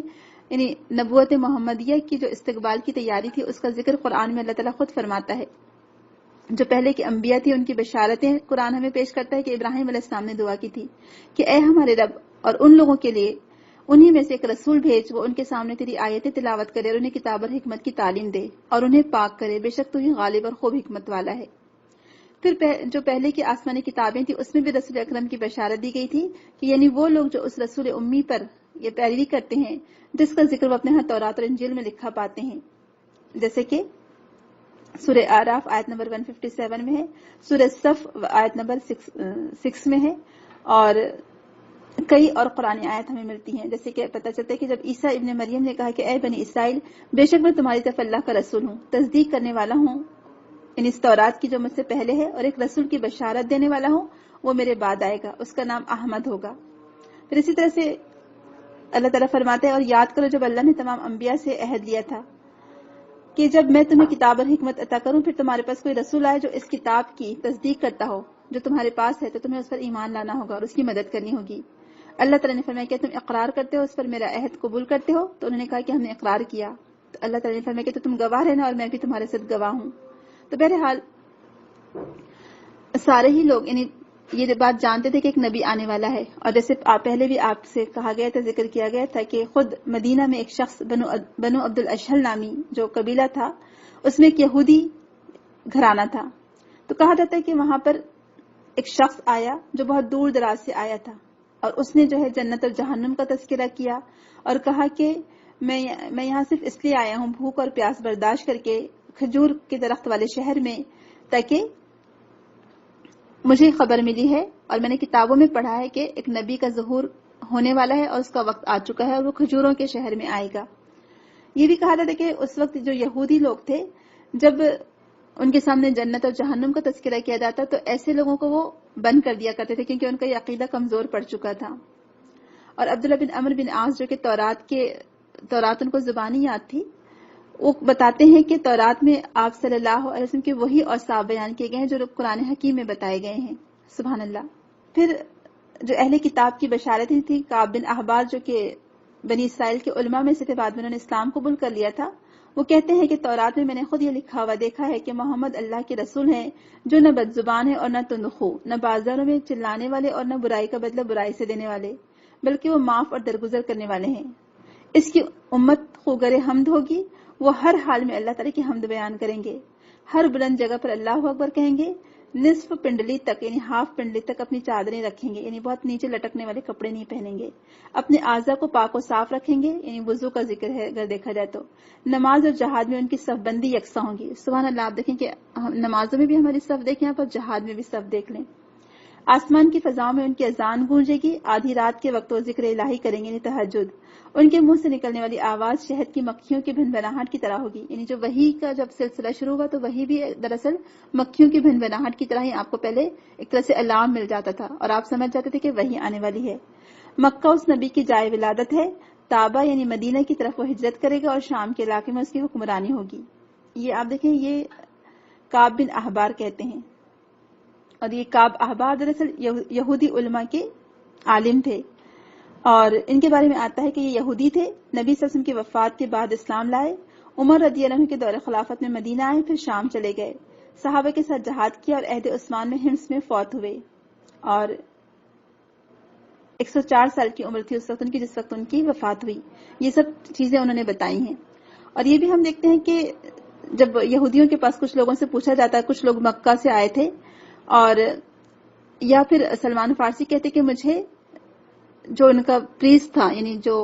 یعنی نبوت محمدیہ کی جو استقبال کی تیاری تھی اس کا ذکر قرآن میں اللہ تعالیٰ خود فرماتا ہے۔ جو پہلے کے انبیاء تھی ان کی بشارتیں قرآن ہمیں پیش کرتا ہے کہ ابراہیم علیہ السلام نے دعا کی تھی کہ اے ہمارے رب، اور ان لوگوں کے لیے انہی میں سے ایک رسول بھیج، وہ ان کے سامنے تیری آیتیں تلاوت کرے اور انہیں کتاب اور حکمت کی تعلیم دے اور انہیں پاک کرے، بے شک تو ہی غالب اور خوب حکمت والا ہے۔ پھر جو پہلے کی آسمانی کتابیں تھیں اس میں بھی رسول اکرم کی بشارت دی گئی تھی کہ یعنی وہ لوگ جو اس رسول امی پر یہ پیروی کرتے ہیں جس کا ذکر وہ اپنے ہاں تورات اور انجیل میں لکھا پاتے ہیں، جیسے کہ سورہ آراف آیت نمبر 157 میں ہے، سورہ صف آیت نمبر 6 میں ہے، اور کئی اور قرآن آیت ہمیں ملتی ہیں، جیسے کہ پتہ چلتا ہے کہ جب عیسیٰ ابن مریم نے کہا کہ اے بنی اسرائیل، بے شک میں تمہاری طرف اللہ کا رسول ہوں، تصدیق کرنے والا ہوں ان اس تورات کی جو مجھ سے پہلے ہے، اور ایک رسول کی بشارت دینے والا ہوں، وہ میرے بعد آئے گا، اس کا نام احمد ہوگا۔ پھر اسی طرح سے اللہ تعالیٰ فرماتے ہیں اور یاد کرو جب اللہ نے تمام انبیاء سے عہد لیا تھا کہ جب میں تمہیں کتاب اور حکمت عطا کروں پھر تمہارے پاس کوئی رسول آئے جو اس کتاب کی تصدیق کرتا ہو جو تمہارے پاس ہے، تو تمہیں اس پر ایمان لانا ہوگا اور اس کی مدد کرنی ہوگی۔ اللہ تعالیٰ نے فرمایا کہ تم اقرار کرتے ہو، اس پر میرا عہد قبول کرتے ہو؟ تو انہوں نے کہا کہ ہم نے اقرار کیا۔ تو اللہ تعالیٰ نے فرمایا کہ تم گواہ رہنا اور میں بھی تمہارے ساتھ گواہ ہوں۔ تو بہرحال سارے ہی لوگ یعنی یہ بات جانتے تھے کہ ایک نبی آنے والا ہے، اور جیسے پہلے بھی آپ سے کہا گیا تھا، ذکر کیا گیا تھا کہ خود مدینہ میں ایک شخص بنو عبد الاشہل نامی جو قبیلہ تھا، اس میں ایک یہودی گھرانہ تھا۔ تو کہا جاتا ہے کہ وہاں پر ایک شخص آیا جو بہت دور دراز سے آیا تھا، اور اس نے جو ہے جنت اور جہنم کا تذکرہ کیا اور کہا کہ میں یہاں صرف اس لیے آیا ہوں بھوک اور پیاس برداشت کر کے کھجور کے درخت والے شہر میں، تاکہ مجھے خبر ملی ہے اور میں نے کتابوں میں پڑھا ہے کہ ایک نبی کا ظہور ہونے والا ہے اور اس کا وقت آ چکا ہے اور وہ کھجوروں کے شہر میں آئے گا۔ یہ بھی کہا جاتا ہے کہ اس وقت جو یہودی لوگ تھے، جب ان کے سامنے جنت اور جہنم کا تذکرہ کیا جاتا تو ایسے لوگوں کو وہ بند کر دیا کرتے تھے، کیونکہ ان کا یہ عقیدہ کمزور پڑ چکا تھا۔ اور عبداللہ بن عمرو بن عاص جو کہ تورات ان کو زبانی یاد تھی، وہ بتاتے ہیں کہ تورات میں آپ صلی اللہ علیہ وسلم کے وہی اوصاف بیان کیے گئے ہیں جو قرآن حکیم میں بتائے گئے ہیں۔ سبحان اللہ۔ پھر جو اہل کتاب کی بشارتیں تھی، کعب بن احبار جو کہ بنی اسرائیل کے علماء میں سے تھے، بعد میں انہوں نے اسلام قبول کر لیا تھا، وہ کہتے ہیں کہ تورات میں نے خود یہ لکھا ہوا دیکھا ہے کہ محمد اللہ کے رسول ہیں جو نہ بد زبان ہے اور نہ تندخو، نہ بازاروں میں چلانے والے اور نہ برائی کا بدلہ برائی سے دینے والے، بلکہ وہ معاف اور درگزر کرنے والے ہیں۔ اس کی امت خوگر حمد ہوگی، وہ ہر حال میں اللہ تعالیٰ کی حمد بیان کریں گے، ہر بلند جگہ پر اللہ اکبر کہیں گے، نصف پنڈلی تک یعنی ہاف پنڈلی تک اپنی چادریں رکھیں گے، یعنی بہت نیچے لٹکنے والے کپڑے نہیں پہنیں گے، اپنے اعضاء کو پاک و صاف رکھیں گے، یعنی وضو کا ذکر ہے اگر دیکھا جائے تو، نماز اور جہاد میں ان کی صف بندی یکساں ہوگی۔ سبحان اللہ۔ آپ دیکھیں کہ نمازوں میں بھی ہماری صف دیکھیں، یہاں پر جہاد میں بھی صف دیکھ لیں۔ آسمان کی فضاؤں میں ان کی اذان گونجے گی، آدھی رات کے وقت وہ ذکر الہی کریں گے، یعنی تہجد۔ ان کے منہ سے نکلنے والی آواز شہد کی مکھیوں کی بھنبھناہٹ کی طرح ہوگی، یعنی جو وحی کا جب سلسلہ شروع ہوا تو وحی بھی دراصل مکھیوں کی بھنبھناہٹ کی طرح ہی آپ کو پہلے ایک طرح سے الارم مل جاتا تھا اور آپ سمجھ جاتے تھے کہ وحی آنے والی ہے۔ مکہ اس نبی کی جائے ولادت ہے، طابہ یعنی مدینہ کی طرف وہ ہجرت کرے گا اور شام کے علاقے میں اس کی حکمرانی ہوگی۔ یہ آپ دیکھیں، یہ کعب بن احبار کہتے ہیں، اور یہ کعب احبار دراصل یہودی علماء کے عالم تھے، اور ان کے بارے میں آتا ہے کہ یہ یہودی تھے، نبی صلی اللہ علیہ وسلم کی وفات کے بعد اسلام لائے، عمر رضی اللہ عنہ کے دور خلافت میں مدینہ آئے، پھر شام چلے گئے، صحابہ کے ساتھ جہاد کیا اور عہد عثمان میں حمص میں فوت ہوئے، اور 104 سال کی عمر تھی اس وقت ان کی جس وقت ان کی وفات ہوئی۔ یہ سب چیزیں انہوں نے بتائی ہیں۔ اور یہ بھی ہم دیکھتے ہیں کہ جب یہودیوں کے پاس کچھ لوگوں سے پوچھا جاتا ہے، کچھ لوگ مکہ سے آئے تھے، اور یا پھر سلمان فارسی کہتے کہ مجھے جو ان کا پریسٹ تھا، یعنی جو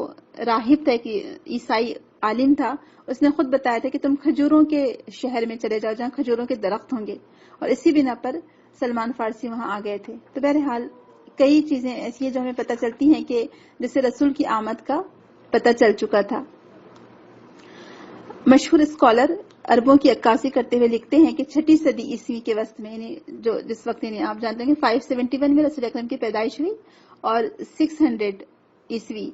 راہب تھا کہ عیسائی عالم تھا، اس نے خود بتایا تھا کہ تم کھجوروں کے شہر میں چلے جاؤ جہاں کھجوروں کے درخت ہوں گے، اور اسی بنا پر سلمان فارسی وہاں آ گئے تھے۔ تو بہرحال کئی چیزیں ایسی ہیں جو ہمیں پتہ چلتی ہیں کہ جس سے رسول کی آمد کا پتہ چل چکا تھا۔ مشہور اسکالر عربوں کی عکاسی کرتے ہوئے لکھتے ہیں کہ 6 صدی عیسوی کے وسط میں، یعنی جو جس وقت یعنی آپ جانتے ہیں کہ 571 میں رسول اکرم کی پیدائش ہوئی اور 600 عیسوی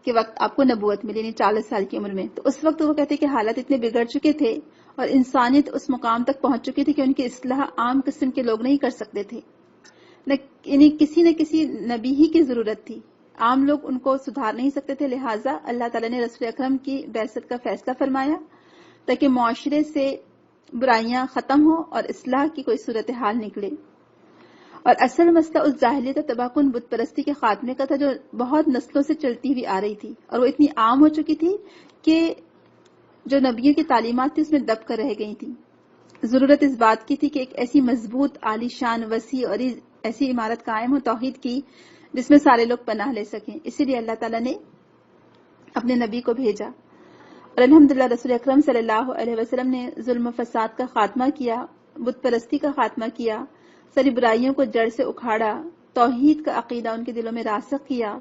کے وقت آپ کو نبوت ملی، یعنی 40 سال کی عمر میں، تو اس وقت وہ کہتے ہیں کہ حالات اتنے بگڑ چکے تھے اور انسانیت اس مقام تک پہنچ چکی تھی کہ ان کی اصلاح عام قسم کے لوگ نہیں کر سکتے تھے، یعنی کسی نہ کسی نبی ہی کی ضرورت تھی، عام لوگ ان کو سدھار نہیں سکتے تھے، لہٰذا اللہ تعالیٰ نے رسول اکرم کی بعثت کا فیصلہ فرمایا تاکہ معاشرے سے برائیاں ختم ہوں اور اصلاح کی کوئی صورتحال نکلے۔ اور اصل مسئلہ اس جاہلیت اور تباہ کن بت پرستی کے خاتمے کا تھا جو بہت نسلوں سے چلتی ہوئی آ رہی تھی، اور وہ اتنی عام ہو چکی تھی کہ جو نبیوں کی تعلیمات تھی اس میں دب کر رہ گئی تھی۔ ضرورت اس بات کی تھی کہ ایک ایسی مضبوط، عالی شان، وسیع اور ایسی عمارت قائم ہو توحید کی جس میں سارے لوگ پناہ لے سکیں۔ اسی لیے اللہ تعالیٰ نے اپنے نبی کو بھیجا، اور الحمدللہ رسول اکرم صلی اللہ علیہ وسلم نے ظلم و فساد کا خاتمہ کیا، بت پرستی کا خاتمہ کیا، ساری برائیوں کو جڑ سے اکھاڑا، توحید کا عقیدہ ان کے دلوں میں راسخ کیا،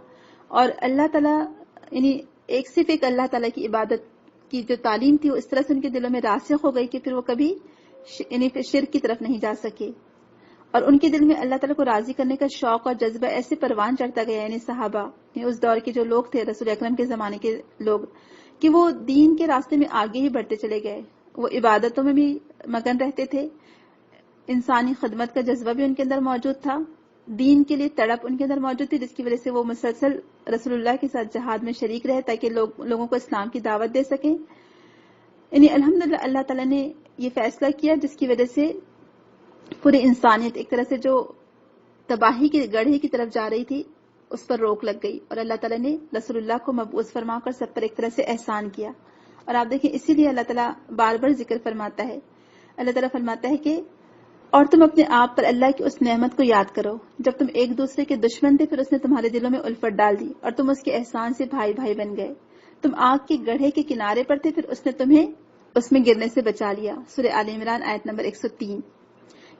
اور اللہ تعالیٰ یعنی صرف ایک اللہ تعالیٰ کی عبادت کی جو تعلیم تھی وہ اس طرح سے ان کے دلوں میں راسخ ہو گئی کہ پھر وہ کبھی یعنی شرک کی طرف نہیں جا سکے، اور ان کے دل میں اللہ تعالیٰ کو راضی کرنے کا شوق اور جذبہ ایسے پروان چڑھتا گیا، یعنی صحابہ، یعنی اس دور کے جو لوگ تھے رسول اکرم کے زمانے کے لوگ، کہ وہ دین کے راستے میں آگے ہی بڑھتے چلے گئے، وہ عبادتوں میں بھی مگن رہتے تھے، انسانی خدمت کا جذبہ بھی ان کے اندر موجود تھا، دین کے لیے تڑپ ان کے اندر موجود تھی، جس کی وجہ سے وہ مسلسل رسول اللہ کے ساتھ جہاد میں شریک رہے تاکہ لوگوں کو اسلام کی دعوت دے سکیں۔ یعنی الحمدللہ اللہ تعالیٰ نے یہ فیصلہ کیا جس کی وجہ سے پوری انسانیت ایک طرح سے جو تباہی کے گڑھے کی طرف جا رہی تھی اس پر روک لگ گئی، اور اللہ تعالیٰ نے رسول اللہ کو مبعوث فرما کر سب پر ایک طرح سے احسان کیا۔ اور آپ دیکھیں اسی لیے اللہ تعالیٰ بار بار ذکر فرماتا ہے، اللہ تعالیٰ فرماتا ہے کہ اور تم اپنے آپ پر اللہ کی اس نعمت کو یاد کرو جب تم ایک دوسرے کے دشمن تھے، پھر اس نے تمہارے دلوں میں الفت ڈال دی اور تم اس کے احسان سے بھائی بھائی بن گئے، تم آگ کے گڑھے کے کنارے پر تھے، پھر اس نے تمہیں اس میں گرنے سے بچا لیا۔ سورہ آل عمران آیت نمبر 103۔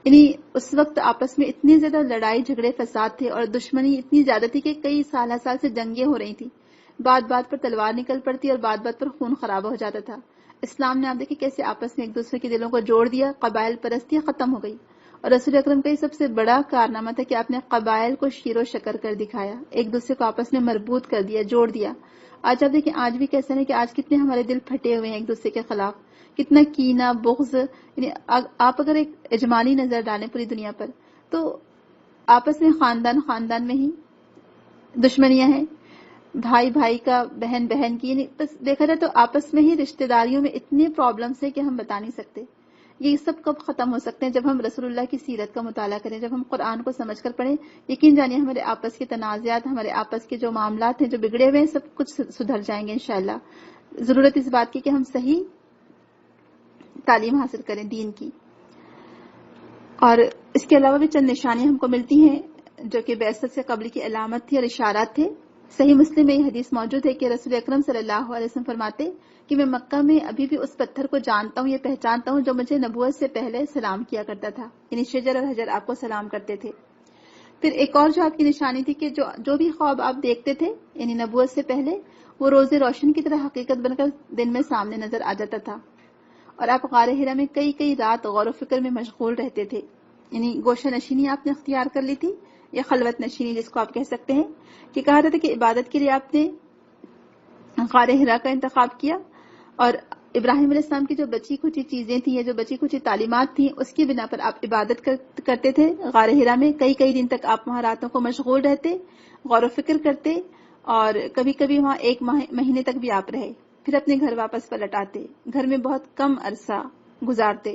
یعنی اس وقت آپس میں اتنی زیادہ لڑائی جھگڑے فساد تھے اور دشمنی اتنی زیادہ تھی کہ کئی سال سے جنگیں ہو رہی تھی، بات بات پر تلوار نکل پڑتی اور بات بات پر خون خرابہ ہو جاتا تھا۔ اسلام نے آپ دیکھیں کیسے آپس میں ایک دوسرے کے دلوں کو جوڑ دیا، قبائل پرستیاں ختم ہو گئی، اور رسول اکرم کا یہ سب سے بڑا کارنامہ تھا کہ آپ نے قبائل کو شیر و شکر کر دکھایا، ایک دوسرے کو آپس میں مربوط کر دیا، جوڑ دیا۔ آج آپ دیکھیں آج بھی کیسا ہے کہ آج کتنے ہمارے دل پھٹے ہوئے ہیں ایک دوسرے کے خلاف، کتنا کینہ، بغض، یعنی آپ اگر ایک اجمالی نظر ڈالیں پوری دنیا پر تو آپس میں خاندان میں ہی دشمنیاں ہیں، بھائی بھائی کا، بہن بہن کی، یعنی بس دیکھا جائے تو آپس میں ہی رشتہ داریوں میں اتنے پرابلمس ہیں کہ ہم بتا نہیں سکتے۔ یہ سب کب ختم ہو سکتے ہیں؟ جب ہم رسول اللہ کی سیرت کا مطالعہ کریں، جب ہم قرآن کو سمجھ کر پڑھیں۔ یقین جانیے ہمارے آپس کے تنازعات، ہمارے آپس کے جو معاملات ہیں جو بگڑے ہوئے ہیں، سب کچھ سدھر جائیں گے انشاءاللہ۔ ضرورت اس بات کی کہ ہم صحیح تعلیم حاصل کریں دین کی۔ اور اس کے علاوہ بھی چند نشانیاں ہم کو ملتی ہیں جو کہ بعثت سے قبل کی علامت تھی اور اشارات تھے۔ صحیح مسلم میں یہ حدیث موجود ہے کہ رسول اکرم صلی اللہ علیہ وسلم فرماتے کہ میں مکہ میں ابھی بھی اس پتھر کو جانتا ہوں، یہ پہچانتا ہوں جو مجھے نبوت سے پہلے سلام کیا کرتا تھا، یعنی شجر اور حجر آپ کو سلام کرتے تھے۔ پھر ایک اور جو آپ کی نشانی تھی کہ جو بھی خواب آپ دیکھتے تھے یعنی نبوت سے پہلے، وہ روز روشن کی طرح حقیقت بن کر دن میں سامنے نظر آ جاتا تھا، اور آپ غار ہرا میں کئی رات غور و فکر میں مشغول رہتے تھے، یعنی گوشہ نشینی آپ نے اختیار کر لی تھی، یا خلوت نشینی جس کو آپ کہہ سکتے ہیں، کہ کہا جاتا ہے کہ عبادت کے لیے آپ نے غار ہرا کا انتخاب کیا، اور ابراہیم علیہ السلام کی جو بچی کچی چیزیں تھیں یا جو بچی کچی تعلیمات تھیں اس کی بنا پر آپ عبادت کرتے تھے غار ہرا میں، کئی دن تک آپ وہاں راتوں کو مشغول رہتے، غور و فکر کرتے، اور کبھی کبھی وہاں ایک مہینے تک بھی آپ رہے، پھر اپنے گھر واپس پلٹ آتے، گھر میں بہت کم عرصہ گزارتے،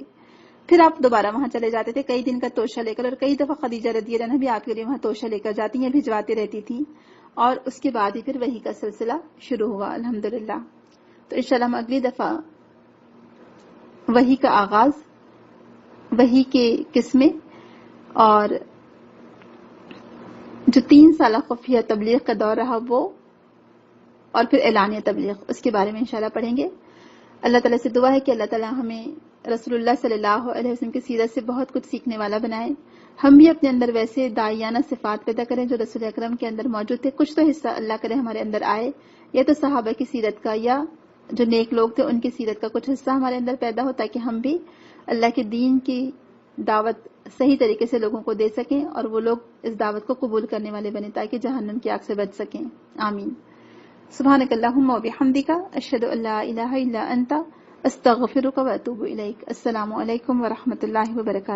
پھر آپ دوبارہ وہاں چلے جاتے تھے کئی دن کا توشہ لے کر، اور کئی دفعہ خدیجہ رضی اللہ عنہا بھی آپ کے لیے وہاں توشہ لے کر جاتی ہیں، بھجواتے رہتی تھیں، اور اس کے بعد ہی پھر وحی کا سلسلہ شروع ہوا الحمدللہ۔ تو انشاءاللہ ہم اگلی دفعہ وحی کا آغاز، وحی کے قسمیں، اور جو 3 سالہ خفیہ تبلیغ کا دور رہا وہ، اور پھر اعلانیہ تبلیغ، اس کے بارے میں انشاءاللہ پڑھیں گے۔ اللہ تعالیٰ سے دعا ہے کہ اللہ تعالیٰ ہمیں رسول اللہ صلی اللہ علیہ وسلم کی سیرت سے بہت کچھ سیکھنے والا بنائے، ہم بھی اپنے اندر ویسے داعیانہ صفات پیدا کریں جو رسول اکرم کے اندر موجود تھے، کچھ تو حصہ اللہ کرے ہمارے اندر آئے، یا تو صحابہ کی سیرت کا یا جو نیک لوگ تھے ان کی سیرت کا کچھ حصہ ہمارے اندر پیدا ہو، تاکہ ہم بھی اللہ کے دین کی دعوت صحیح طریقے سے لوگوں کو دے سکیں اور وہ لوگ اس دعوت کو قبول کرنے والے بنیں تاکہ جہنم کی آگ سے بچ سکیں۔ آمین۔ سبحانک اللہم و بحمدک، اشہد ان لا الہ الا انت، استغفرک و اتوب الیک۔ السلام علیکم ورحمۃ اللہ وبرکاتہ۔